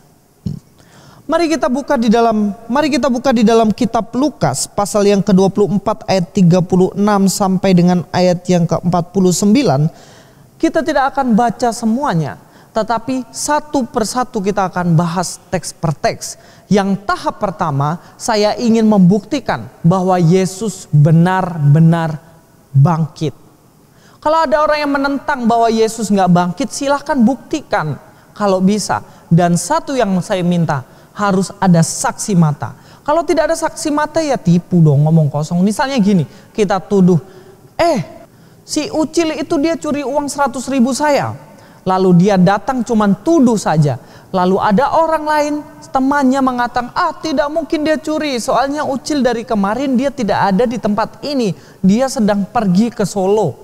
Mari kita buka di dalam kitab Lukas pasal yang ke-24 ayat 36 sampai dengan ayat yang ke-49. Kita tidak akan baca semuanya, tetapi satu persatu kita akan bahas teks per teks. Yang tahap pertama, saya ingin membuktikan bahwa Yesus benar-benar bangkit. Kalau ada orang yang menentang bahwa Yesus nggak bangkit, silahkan buktikan kalau bisa. Dan satu yang saya minta, harus ada saksi mata. Kalau tidak ada saksi mata ya tipu dong, ngomong kosong. Misalnya gini, kita tuduh, si Ucil itu dia curi uang 100.000 saya. Lalu dia datang cuman tuduh saja. Lalu ada orang lain, temannya mengatakan, tidak mungkin dia curi. Soalnya Ucil dari kemarin dia tidak ada di tempat ini. Dia sedang pergi ke Solo.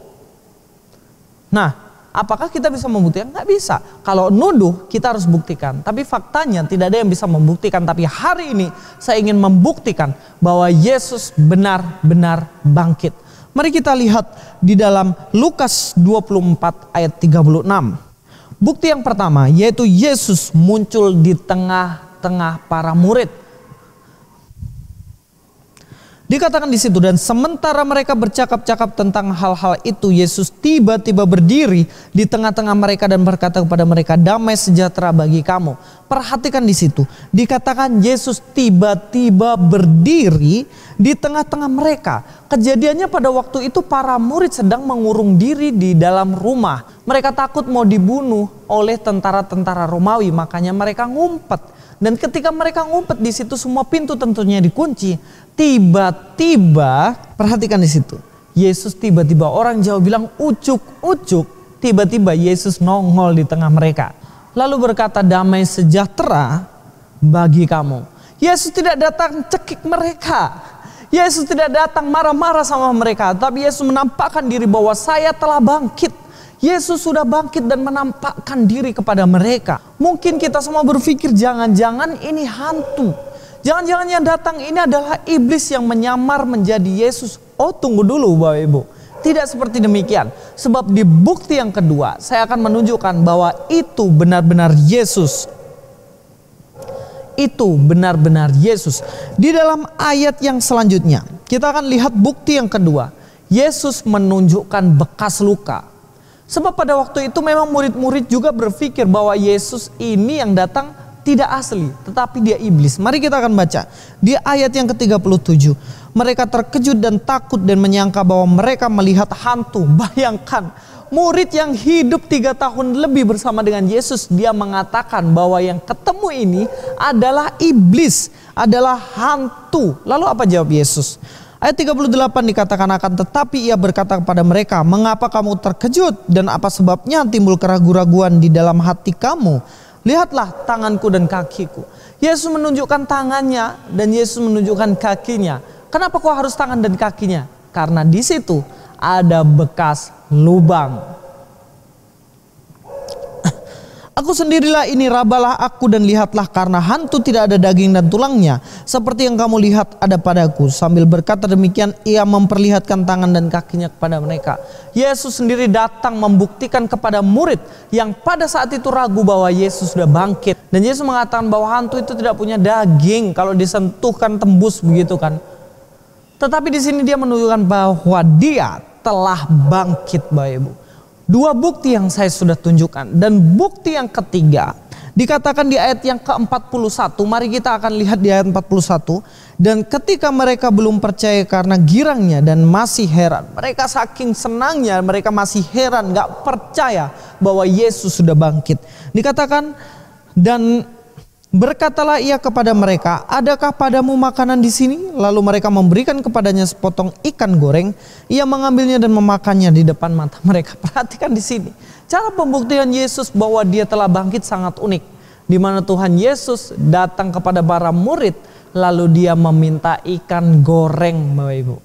Nah, apakah kita bisa membuktikan? Nggak bisa. Kalau nuduh, kita harus buktikan. Tapi faktanya tidak ada yang bisa membuktikan. Tapi hari ini saya ingin membuktikan bahwa Yesus benar-benar bangkit. Mari kita lihat di dalam Lukas 24 ayat 36. Bukti yang pertama yaitu Yesus muncul di tengah-tengah para murid. Dikatakan di situ, dan sementara mereka bercakap-cakap tentang hal-hal itu, Yesus tiba-tiba berdiri di tengah-tengah mereka dan berkata kepada mereka, damai sejahtera bagi kamu. Perhatikan di situ, dikatakan Yesus tiba-tiba berdiri di tengah-tengah mereka. Kejadiannya pada waktu itu para murid sedang mengurung diri di dalam rumah. Mereka takut mau dibunuh oleh tentara-tentara Romawi, makanya mereka ngumpet. Dan ketika mereka ngumpet di situ, semua pintu tentunya dikunci. Tiba-tiba, perhatikan di situ, Yesus tiba-tiba, orang Jawa bilang ucuk-ucuk, tiba-tiba Yesus nongol di tengah mereka. Lalu berkata, damai sejahtera bagi kamu. Yesus tidak datang cekik mereka. Yesus tidak datang marah-marah sama mereka. Tapi Yesus menampakkan diri bahwa saya telah bangkit. Yesus sudah bangkit dan menampakkan diri kepada mereka. Mungkin kita semua berpikir jangan-jangan ini hantu. Jangan-jangan yang datang ini adalah iblis yang menyamar menjadi Yesus. Oh, tunggu dulu Bapak Ibu. Tidak seperti demikian. Sebab di bukti yang kedua saya akan menunjukkan bahwa itu benar-benar Yesus. Itu benar-benar Yesus. Di dalam ayat yang selanjutnya kita akan lihat bukti yang kedua. Yesus menunjukkan bekas luka. Sebab pada waktu itu memang murid-murid juga berpikir bahwa Yesus ini yang datang tidak asli, tetapi dia iblis. Mari kita akan baca di ayat yang ke-37. Mereka terkejut dan takut dan menyangka bahwa mereka melihat hantu. Bayangkan, murid yang hidup 3 tahun lebih bersama dengan Yesus, dia mengatakan bahwa yang ketemu ini adalah iblis, adalah hantu. Lalu apa jawab Yesus? Ayat 38 dikatakan, akan tetapi ia berkata kepada mereka, mengapa kamu terkejut dan apa sebabnya timbul keraguan-raguan di dalam hati kamu? Lihatlah tanganku dan kakiku. Yesus menunjukkan tangannya dan Yesus menunjukkan kakinya. Kenapa kok harus tangan dan kakinya? Karena di situ ada bekas lubang. Aku sendirilah ini, rabalah aku dan lihatlah, karena hantu tidak ada daging dan tulangnya, seperti yang kamu lihat ada padaku. Sambil berkata demikian, ia memperlihatkan tangan dan kakinya kepada mereka. Yesus sendiri datang membuktikan kepada murid yang pada saat itu ragu bahwa Yesus sudah bangkit. Dan Yesus mengatakan bahwa hantu itu tidak punya daging, kalau disentuhkan tembus begitu kan. Tetapi di sini dia menunjukkan bahwa dia telah bangkit, Bapak Ibu. 2 bukti yang saya sudah tunjukkan. Dan bukti yang ketiga dikatakan di ayat yang ke-41. Mari kita akan lihat di ayat 41. Dan ketika mereka belum percaya karena girangnya dan masih heran. Mereka saking senangnya, mereka masih heran, gak percaya bahwa Yesus sudah bangkit. Dikatakan, dan berkatalah ia kepada mereka, adakah padamu makanan di sini? Lalu mereka memberikan kepadanya sepotong ikan goreng. Ia mengambilnya dan memakannya di depan mata mereka. Perhatikan di sini, cara pembuktian Yesus bahwa dia telah bangkit sangat unik. Di mana Tuhan Yesus datang kepada para murid, lalu dia meminta ikan goreng, Bapak Ibu.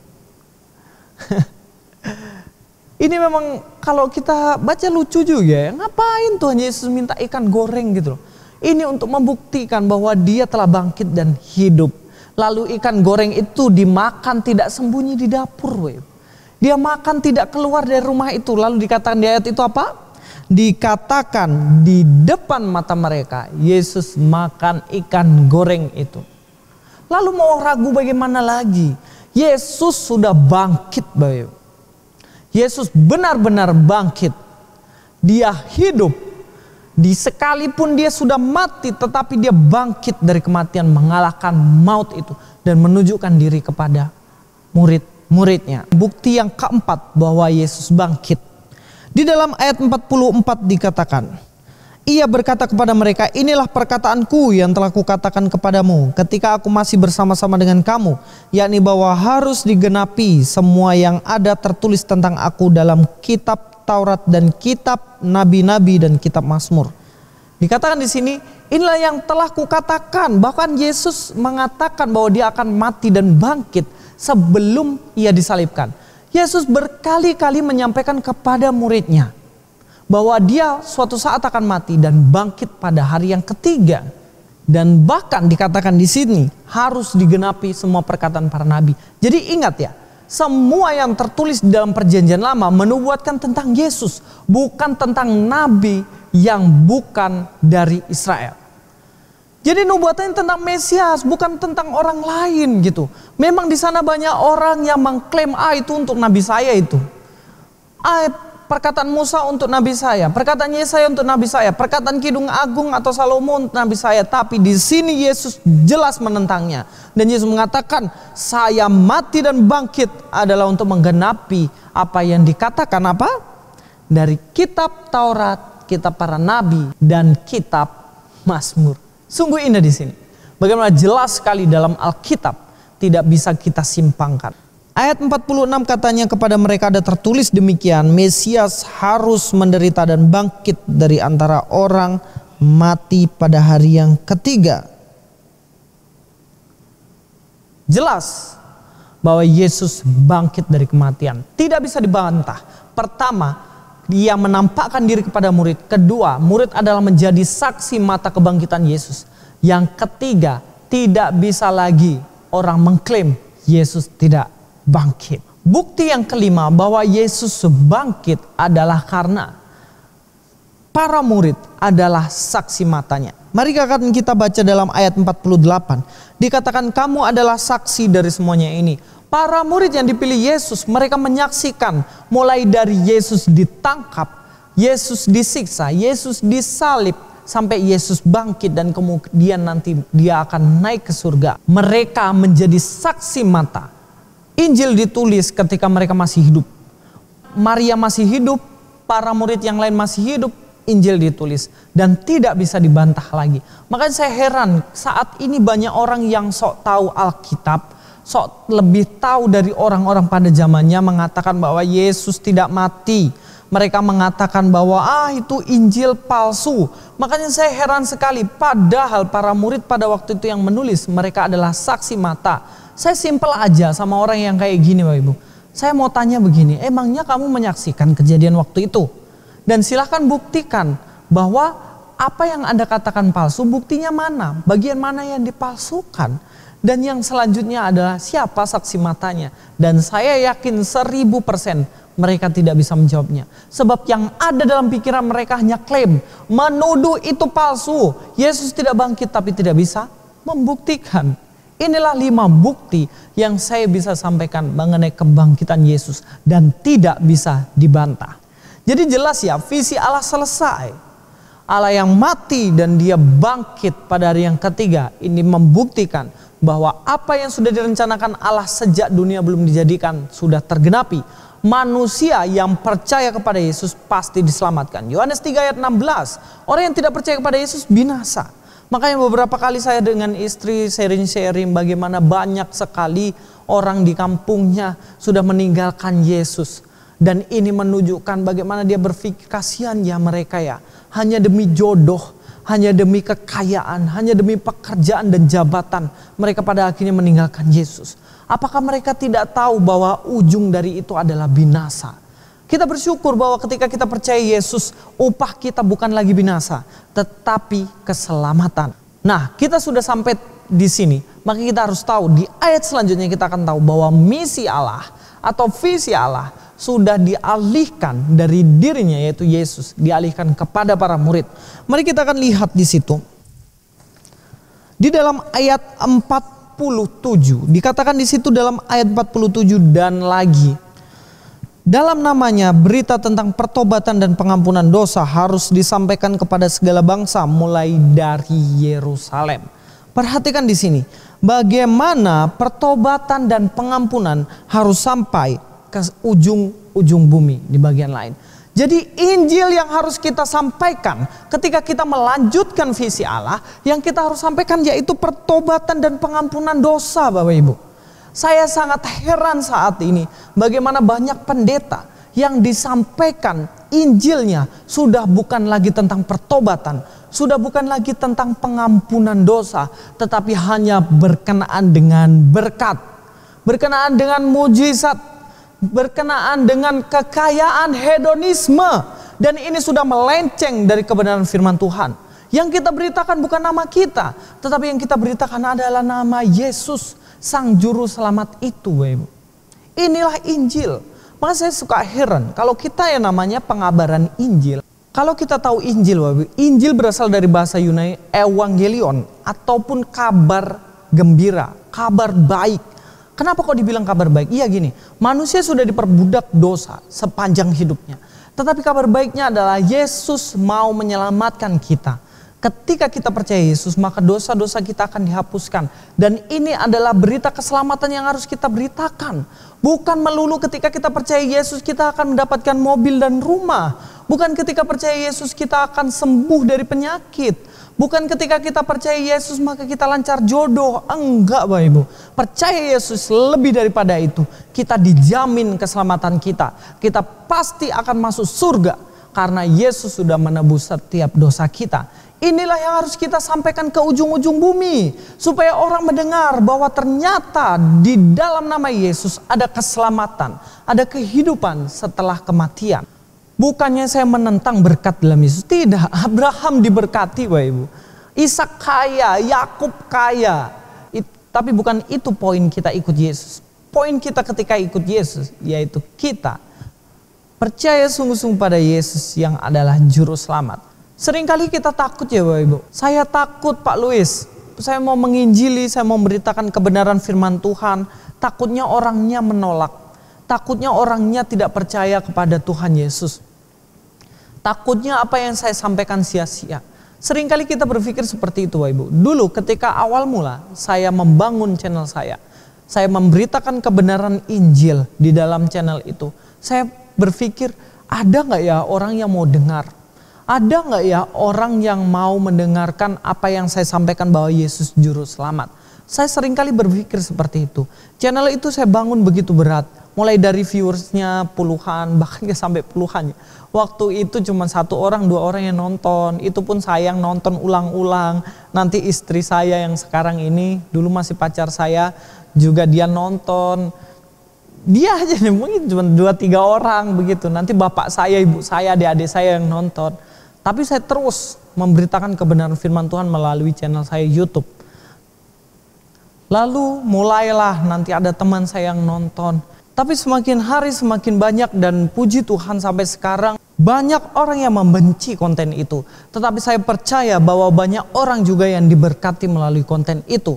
Ini memang kalau kita baca lucu juga ya. Ngapain Tuhan Yesus minta ikan goreng gitu loh. Ini untuk membuktikan bahwa dia telah bangkit dan hidup. Lalu ikan goreng itu dimakan tidak sembunyi di dapur. Dia makan tidak keluar dari rumah itu. Lalu dikatakan di ayat itu apa? Dikatakan di depan mata mereka Yesus makan ikan goreng itu. Lalu mau ragu bagaimana lagi? Yesus sudah bangkit, Bapak. Yesus benar-benar bangkit. Dia hidup. Sekalipun dia sudah mati, tetapi dia bangkit dari kematian, mengalahkan maut itu dan menunjukkan diri kepada murid-muridnya. Bukti yang keempat bahwa Yesus bangkit. Di dalam ayat 44 dikatakan, ia berkata kepada mereka, inilah perkataanku yang telah kukatakan kepadamu ketika aku masih bersama-sama dengan kamu, yakni bahwa harus digenapi semua yang ada tertulis tentang aku dalam kitab Taurat dan kitab nabi-nabi dan kitab Mazmur. Dikatakan di sini, inilah yang telah kukatakan. Bahkan Yesus mengatakan bahwa dia akan mati dan bangkit sebelum ia disalibkan. Yesus berkali-kali menyampaikan kepada muridnya bahwa dia suatu saat akan mati dan bangkit pada hari yang ketiga. Dan bahkan dikatakan di sini harus digenapi semua perkataan para nabi. Jadi ingat ya, semua yang tertulis di dalam perjanjian lama menubuatkan tentang Yesus, bukan tentang nabi yang bukan dari Israel. Jadi nubuatannya tentang Mesias, bukan tentang orang lain gitu. Memang di sana banyak orang yang mengklaim, itu untuk nabi saya itu. Perkataan Musa untuk nabi saya, perkataan Yesaya untuk nabi saya, perkataan Kidung Agung atau Salomo untuk nabi saya. Tapi di sini Yesus jelas menentangnya. Dan Yesus mengatakan, saya mati dan bangkit adalah untuk menggenapi apa yang dikatakan apa? Dari kitab Taurat, kitab para nabi, dan kitab Mazmur. Sungguh indah di sini. Bagaimana jelas sekali dalam Alkitab, tidak bisa kita simpangkan. Ayat 46 katanya, kepada mereka ada tertulis demikian, Mesias harus menderita dan bangkit dari antara orang mati pada hari yang ketiga. Jelas bahwa Yesus bangkit dari kematian. Tidak bisa dibantah. Pertama, dia menampakkan diri kepada murid. Kedua, murid adalah menjadi saksi mata kebangkitan Yesus. Yang ketiga, tidak bisa lagi orang mengklaim Yesus tidak bangkit. Bukti yang kelima bahwa Yesus bangkit adalah karena para murid adalah saksi matanya. Mari kita baca dalam ayat 48. Dikatakan kamu adalah saksi dari semuanya ini. Para murid yang dipilih Yesus, mereka menyaksikan mulai dari Yesus ditangkap, Yesus disiksa, Yesus disalib, sampai Yesus bangkit dan kemudian nanti dia akan naik ke surga. Mereka menjadi saksi mata. Injil ditulis ketika mereka masih hidup. Maria masih hidup, para murid yang lain masih hidup, Injil ditulis. Dan tidak bisa dibantah lagi. Makanya saya heran, saat ini banyak orang yang sok tahu Alkitab, sok lebih tahu dari orang-orang pada zamannya, mengatakan bahwa Yesus tidak mati. Mereka mengatakan bahwa itu Injil palsu. Makanya saya heran sekali, padahal para murid pada waktu itu yang menulis, mereka adalah saksi mata. Saya simpel aja sama orang yang kayak gini Bapak Ibu. Saya mau tanya begini, emangnya kamu menyaksikan kejadian waktu itu? Dan silahkan buktikan bahwa apa yang Anda katakan palsu, buktinya mana? Bagian mana yang dipalsukan? Dan yang selanjutnya adalah siapa saksi matanya? Dan saya yakin 1000% mereka tidak bisa menjawabnya. Sebab yang ada dalam pikiran mereka hanya klaim, menuduh itu palsu. Yesus tidak bangkit tapi tidak bisa membuktikan. Inilah 5 bukti yang saya bisa sampaikan mengenai kebangkitan Yesus dan tidak bisa dibantah. Jadi jelas ya, visi Allah selesai. Allah yang mati dan dia bangkit pada hari yang ketiga. Ini membuktikan bahwa apa yang sudah direncanakan Allah sejak dunia belum dijadikan sudah tergenapi. Manusia yang percaya kepada Yesus pasti diselamatkan. Yohanes 3 ayat 16. Orang yang tidak percaya kepada Yesus binasa. Makanya beberapa kali saya dengan istri sharing-sharing bagaimana banyak sekali orang di kampungnya sudah meninggalkan Yesus. Dan ini menunjukkan bagaimana dia berpikir, kasihan ya mereka ya. Hanya demi jodoh, hanya demi kekayaan, hanya demi pekerjaan dan jabatan. Mereka pada akhirnya meninggalkan Yesus. Apakah mereka tidak tahu bahwa ujung dari itu adalah binasa? Kita bersyukur bahwa ketika kita percaya Yesus, upah kita bukan lagi binasa, tetapi keselamatan. Nah, kita sudah sampai di sini, maka kita harus tahu di ayat selanjutnya kita akan tahu bahwa misi Allah atau visi Allah sudah dialihkan dari dirinya yaitu Yesus, dialihkan kepada para murid. Mari kita akan lihat di situ. Di dalam ayat 47 dikatakan di situ dalam ayat 47 dan lagi. Dalam namanya berita tentang pertobatan dan pengampunan dosa harus disampaikan kepada segala bangsa mulai dari Yerusalem. Perhatikan di sini, bagaimana pertobatan dan pengampunan harus sampai ke ujung bumi di bagian lain. Jadi Injil yang harus kita sampaikan ketika kita melanjutkan visi Allah, yang kita harus sampaikan yaitu pertobatan dan pengampunan dosa, Bapak Ibu. Saya sangat heran saat ini bagaimana banyak pendeta yang disampaikan Injilnya sudah bukan lagi tentang pertobatan, sudah bukan lagi tentang pengampunan dosa, tetapi hanya berkenaan dengan berkat, berkenaan dengan mujizat, berkenaan dengan kekayaan hedonisme. Dan ini sudah melenceng dari kebenaran firman Tuhan. Yang kita beritakan bukan nama kita, tetapi yang kita beritakan adalah nama Yesus, Sang Juru Selamat itu, Bapak Ibu. Inilah Injil. Maka saya suka heran kalau kita yang namanya pengabaran Injil. Kalau kita tahu Injil, Bapak Ibu, Injil berasal dari bahasa Yunani evangelion, ataupun kabar gembira, kabar baik. Kenapa kok dibilang kabar baik? Iya gini, manusia sudah diperbudak dosa sepanjang hidupnya. Tetapi kabar baiknya adalah Yesus mau menyelamatkan kita. Ketika kita percaya Yesus, maka dosa-dosa kita akan dihapuskan. Dan ini adalah berita keselamatan yang harus kita beritakan. Bukan melulu ketika kita percaya Yesus kita akan mendapatkan mobil dan rumah. Bukan ketika percaya Yesus kita akan sembuh dari penyakit. Bukan ketika kita percaya Yesus maka kita lancar jodoh. Enggak, Bapak Ibu. Percaya Yesus lebih daripada itu. Kita dijamin keselamatan kita. Kita pasti akan masuk surga. Karena Yesus sudah menebus setiap dosa kita. Inilah yang harus kita sampaikan ke ujung-ujung bumi. Supaya orang mendengar bahwa ternyata di dalam nama Yesus ada keselamatan. Ada kehidupan setelah kematian. Bukannya saya menentang berkat dalam Yesus. Tidak, Abraham diberkati, Bapak Ibu. Ishak kaya, Yakub kaya. Tapi bukan itu poin kita ikut Yesus. Poin kita ketika ikut Yesus, yaitu kita percaya sungguh-sungguh pada Yesus yang adalah juru selamat. Seringkali kita takut ya Bapak Ibu. Saya takut Pak Luis. Saya mau menginjili, saya mau memberitakan kebenaran firman Tuhan. Takutnya orangnya menolak. Takutnya orangnya tidak percaya kepada Tuhan Yesus. Takutnya apa yang saya sampaikan sia-sia. Seringkali kita berpikir seperti itu Bapak Ibu. Dulu ketika awal mula saya membangun channel saya memberitakan kebenaran Injil di dalam channel itu. Saya berpikir ada gak ya orang yang mau dengar? Ada gak ya orang yang mau mendengarkan apa yang saya sampaikan bahwa Yesus juru selamat? Saya seringkali berpikir seperti itu. Channel itu saya bangun begitu berat. Mulai dari viewersnya puluhan, bahkan sampai puluhan. Waktu itu cuma 1 orang, 2 orang yang nonton. Itu pun saya yang nonton ulang-ulang. Nanti istri saya yang sekarang ini, dulu masih pacar saya, juga dia nonton. Dia aja nih, mungkin cuma 2-3 orang begitu. Nanti bapak saya, ibu saya, adik-adik saya yang nonton. Tapi saya terus memberitakan kebenaran firman Tuhan melalui channel saya YouTube. Lalu mulailah nanti ada teman saya yang nonton. Tapi semakin hari semakin banyak dan puji Tuhan sampai sekarang banyak orang yang membenci konten itu. Tetapi saya percaya bahwa banyak orang juga yang diberkati melalui konten itu.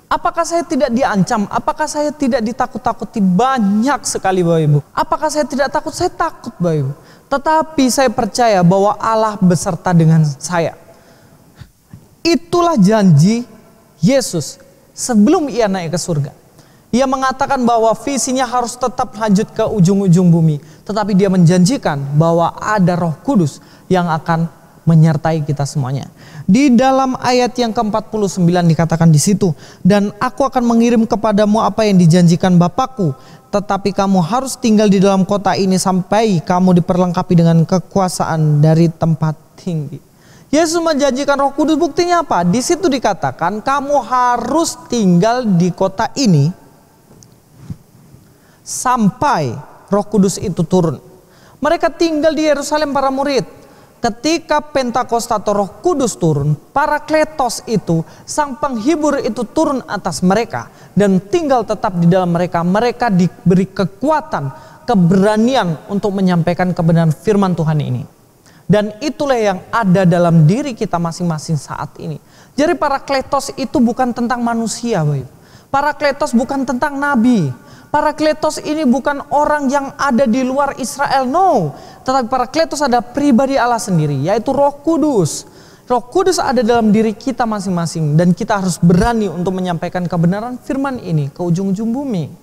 Apakah saya tidak diancam? Apakah saya tidak ditakut-takuti? Banyak sekali Bapak Ibu. Apakah saya tidak takut? Saya takut Bapak Ibu. Tetapi saya percaya bahwa Allah beserta dengan saya. Itulah janji Yesus sebelum ia naik ke surga. Ia mengatakan bahwa visinya harus tetap lanjut ke ujung-ujung bumi. Tetapi dia menjanjikan bahwa ada Roh Kudus yang akan menyertai kita semuanya. Di dalam ayat yang ke-49 dikatakan di situ, dan aku akan mengirim kepadamu apa yang dijanjikan Bapakku, tetapi kamu harus tinggal di dalam kota ini sampai kamu diperlengkapi dengan kekuasaan dari tempat tinggi. Yesus menjanjikan Roh Kudus, buktinya apa? Di situ dikatakan kamu harus tinggal di kota ini sampai Roh Kudus itu turun. Mereka tinggal di Yerusalem para murid. Ketika Pentakosta atau Roh Kudus turun, Parakletos itu, sang penghibur itu turun atas mereka dan tinggal tetap di dalam mereka. Mereka diberi kekuatan, keberanian untuk menyampaikan kebenaran firman Tuhan ini. Dan itulah yang ada dalam diri kita masing-masing saat ini. Jadi Parakletos itu bukan tentang manusia, Bapak. Parakletos bukan tentang nabi. Parakletos ini bukan orang yang ada di luar Israel, no. Tetapi Parakletos ada pribadi Allah sendiri, yaitu Roh Kudus. Roh Kudus ada dalam diri kita masing-masing dan kita harus berani untuk menyampaikan kebenaran firman ini ke ujung-ujung bumi.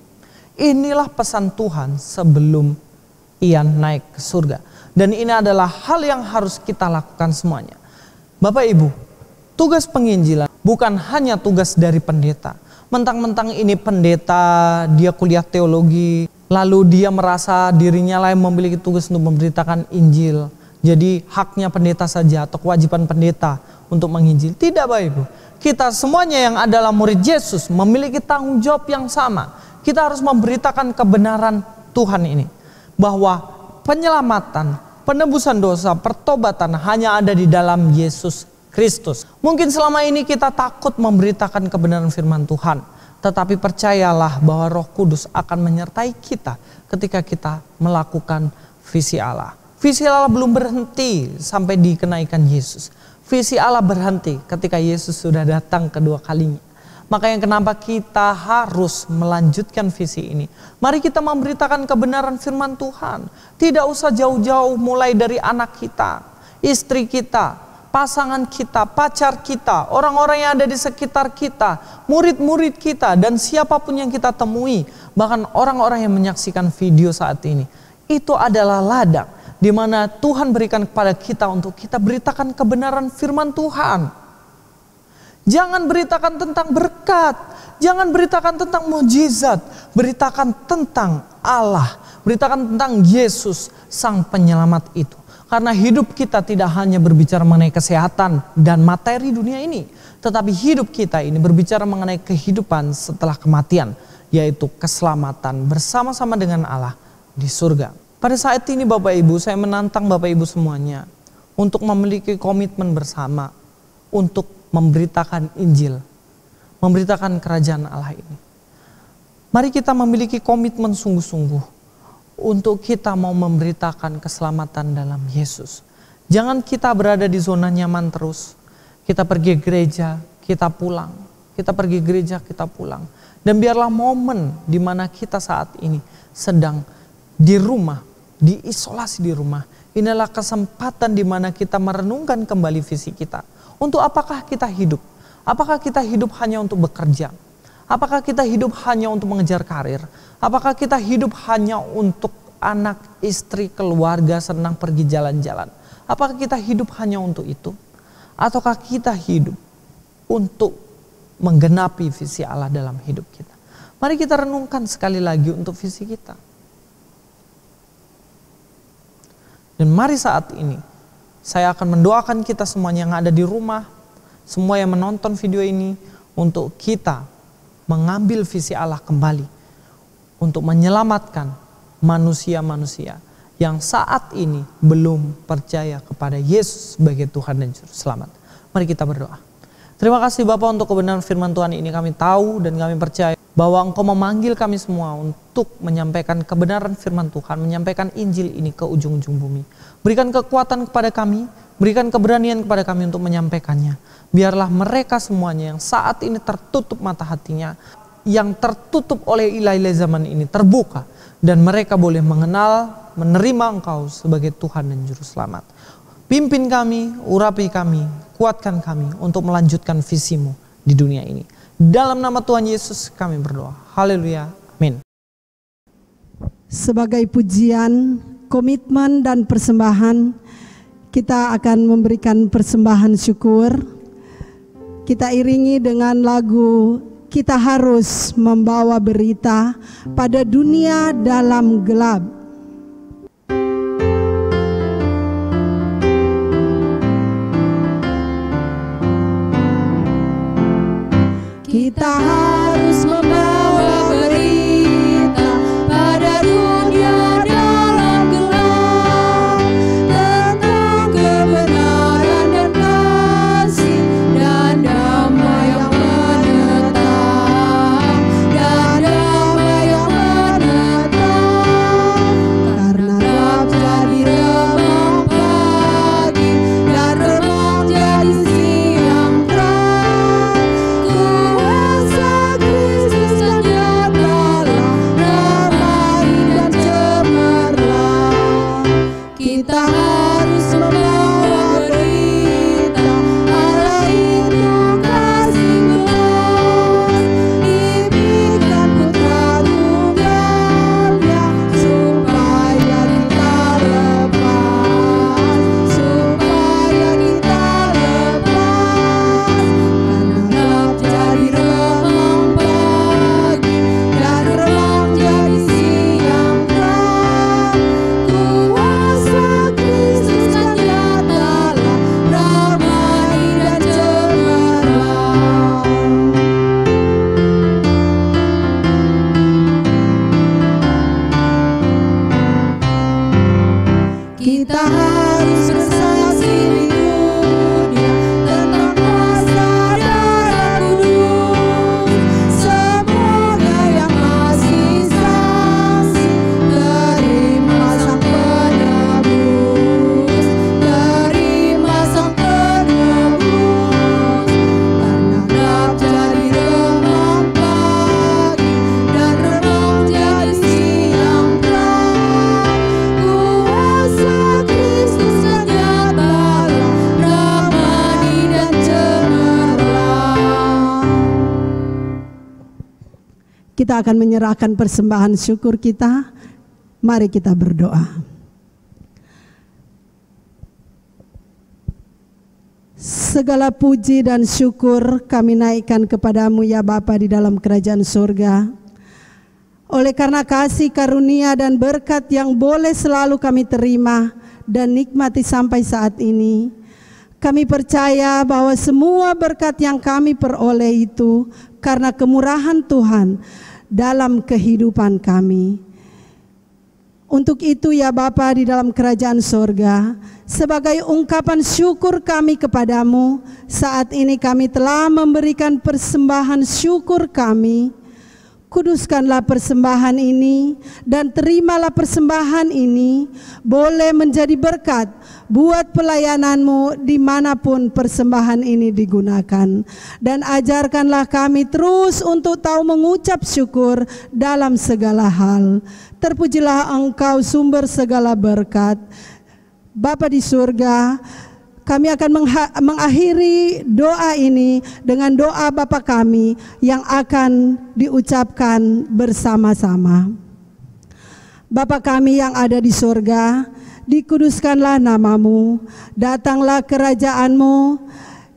Inilah pesan Tuhan sebelum ia naik ke surga. Dan ini adalah hal yang harus kita lakukan semuanya. Bapak Ibu, tugas penginjilan bukan hanya tugas dari pendeta. Mentang-mentang ini pendeta, dia kuliah teologi, lalu dia merasa dirinya lah yang memiliki tugas untuk memberitakan Injil. jadi haknya pendeta saja atau kewajiban pendeta untuk menginjil. Tidak Bapak Ibu. Kita semuanya yang adalah murid Yesus memiliki tanggung jawab yang sama. Kita harus memberitakan kebenaran Tuhan ini. Bahwa penyelamatan, penebusan dosa, pertobatan hanya ada di dalam Yesus Kristus. Mungkin selama ini kita takut memberitakan kebenaran firman Tuhan. Tetapi percayalah bahwa Roh Kudus akan menyertai kita ketika kita melakukan visi Allah. Visi Allah belum berhenti sampai dikenaikan Yesus. Visi Allah berhenti ketika Yesus sudah datang kedua kalinya. Makanya kenapa kita harus melanjutkan visi ini. Mari kita memberitakan kebenaran firman Tuhan. Tidak usah jauh-jauh mulai dari anak kita, istri kita, pasangan kita, pacar kita, orang-orang yang ada di sekitar kita, murid-murid kita, dan siapapun yang kita temui, bahkan orang-orang yang menyaksikan video saat ini. Itu adalah ladang di mana Tuhan berikan kepada kita untuk kita beritakan kebenaran firman Tuhan. Jangan beritakan tentang berkat, jangan beritakan tentang mujizat, beritakan tentang Allah, beritakan tentang Yesus, Sang Penyelamat itu. Karena hidup kita tidak hanya berbicara mengenai kesehatan dan materi dunia ini. Tetapi hidup kita ini berbicara mengenai kehidupan setelah kematian. Yaitu keselamatan bersama-sama dengan Allah di surga. Pada saat ini Bapak Ibu, saya menantang Bapak Ibu semuanya. Untuk memiliki komitmen bersama. Untuk memberitakan Injil. Memberitakan kerajaan Allah ini. Mari kita memiliki komitmen sungguh-sungguh. Untuk kita mau memberitakan keselamatan dalam Yesus. Jangan kita berada di zona nyaman terus. Kita pergi gereja, kita pulang. Kita pergi gereja, kita pulang. Dan biarlah momen di mana kita saat ini sedang di rumah, diisolasi di rumah. Inilah kesempatan di mana kita merenungkan kembali visi kita. Untuk apakah kita hidup? Apakah kita hidup hanya untuk bekerja? Apakah kita hidup hanya untuk mengejar karir? Apakah kita hidup hanya untuk anak, istri, keluarga, senang pergi jalan-jalan? Apakah kita hidup hanya untuk itu? Ataukah kita hidup untuk menggenapi visi Allah dalam hidup kita? Mari kita renungkan sekali lagi untuk visi kita. Dan mari saat ini, saya akan mendoakan kita semuanya yang ada di rumah, semua yang menonton video ini, untuk kita mengambil visi Allah kembali untuk menyelamatkan manusia-manusia yang saat ini belum percaya kepada Yesus sebagai Tuhan dan Juru Selamat. Mari kita berdoa. Terima kasih Bapa untuk kebenaran firman Tuhan ini. Kami tahu dan kami percaya bahwa Engkau memanggil kami semua untuk menyampaikan kebenaran firman Tuhan, menyampaikan Injil ini ke ujung-ujung bumi. Berikan kekuatan kepada kami, berikan keberanian kepada kami untuk menyampaikannya. Biarlah mereka semuanya yang saat ini tertutup mata hatinya, yang tertutup oleh ilah-ilah zaman ini terbuka. Dan mereka boleh mengenal, menerima Engkau sebagai Tuhan dan Juru Selamat. Pimpin kami, urapi kami, kuatkan kami untuk melanjutkan visi-Mu di dunia ini. Dalam nama Tuhan Yesus kami berdoa. Haleluya. Amin. Sebagai pujian, komitmen dan persembahan, kita akan memberikan persembahan syukur. Kita iringi dengan lagu Kita Harus Membawa Berita Pada Dunia Dalam Gelap. Kita harus membawa berita pada dunia dalam gelap, tentang kebenaran dan kasih dan damai yang menetap, dan damai yang menetap. Karena gelap jadi remang pagi, dan remang jadi siang terang. Kuasa Kristus kita akan menyerahkan persembahan syukur kita. Mari kita berdoa. Segala puji dan syukur kami naikkan kepadamu ya Bapa di dalam kerajaan surga. Oleh karena kasih karunia dan berkat yang boleh selalu kami terima dan nikmati sampai saat ini, kami percaya bahwa semua berkat yang kami peroleh itu karena kemurahan Tuhan dalam kehidupan kami. Untuk itu ya Bapa di dalam kerajaan surga, sebagai ungkapan syukur kami kepadamu, saat ini kami telah memberikan persembahan syukur kami. Kuduskanlah persembahan ini dan terimalah persembahan ini boleh menjadi berkat buat pelayananmu dimanapun persembahan ini digunakan. Dan ajarkanlah kami terus untuk tahu mengucap syukur dalam segala hal. Terpujilah Engkau sumber segala berkat. Bapa di surga, kami akan mengakhiri doa ini dengan doa Bapa kami yang akan diucapkan bersama-sama. Bapa kami yang ada di surga, dikuduskanlah namamu, datanglah kerajaanmu,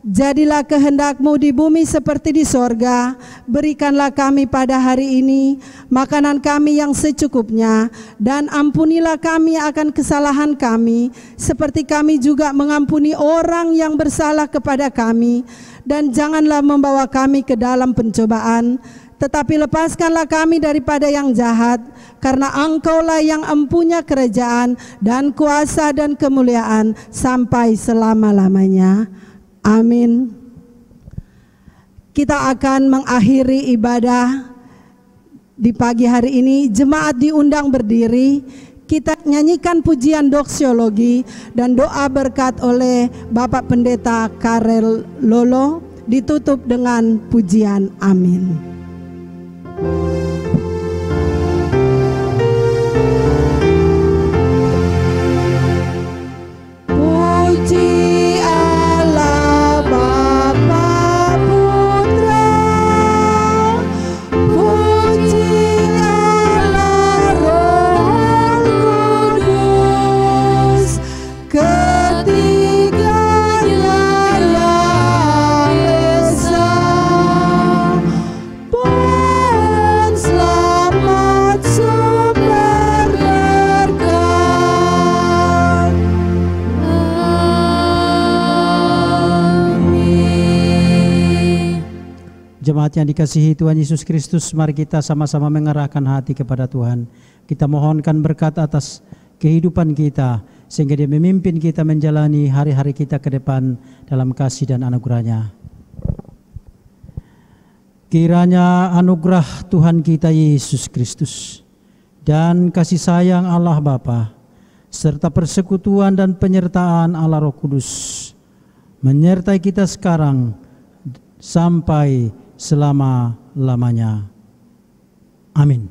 jadilah kehendakmu di bumi seperti di sorga. Berikanlah kami pada hari ini makanan kami yang secukupnya, dan ampunilah kami akan kesalahan kami, seperti kami juga mengampuni orang yang bersalah kepada kami. Dan janganlah membawa kami ke dalam pencobaan, tetapi lepaskanlah kami daripada yang jahat, karena Engkaulah yang empunya kerajaan dan kuasa dan kemuliaan sampai selama-lamanya. Amin. Kita akan mengakhiri ibadah di pagi hari ini. Jemaat diundang berdiri. Kita nyanyikan pujian doksiologi dan doa berkat oleh Bapak Pendeta Karel Lolo, ditutup dengan pujian amin. Jemaat yang dikasihi Tuhan Yesus Kristus, mari kita sama-sama mengarahkan hati kepada Tuhan. Kita mohonkan berkat atas kehidupan kita, sehingga Dia memimpin kita menjalani hari-hari kita ke depan dalam kasih dan anugerah-Nya. Kiranya anugerah Tuhan kita Yesus Kristus dan kasih sayang Allah Bapa serta persekutuan dan penyertaan Allah Roh Kudus menyertai kita sekarang sampai selama-lamanya. Amin.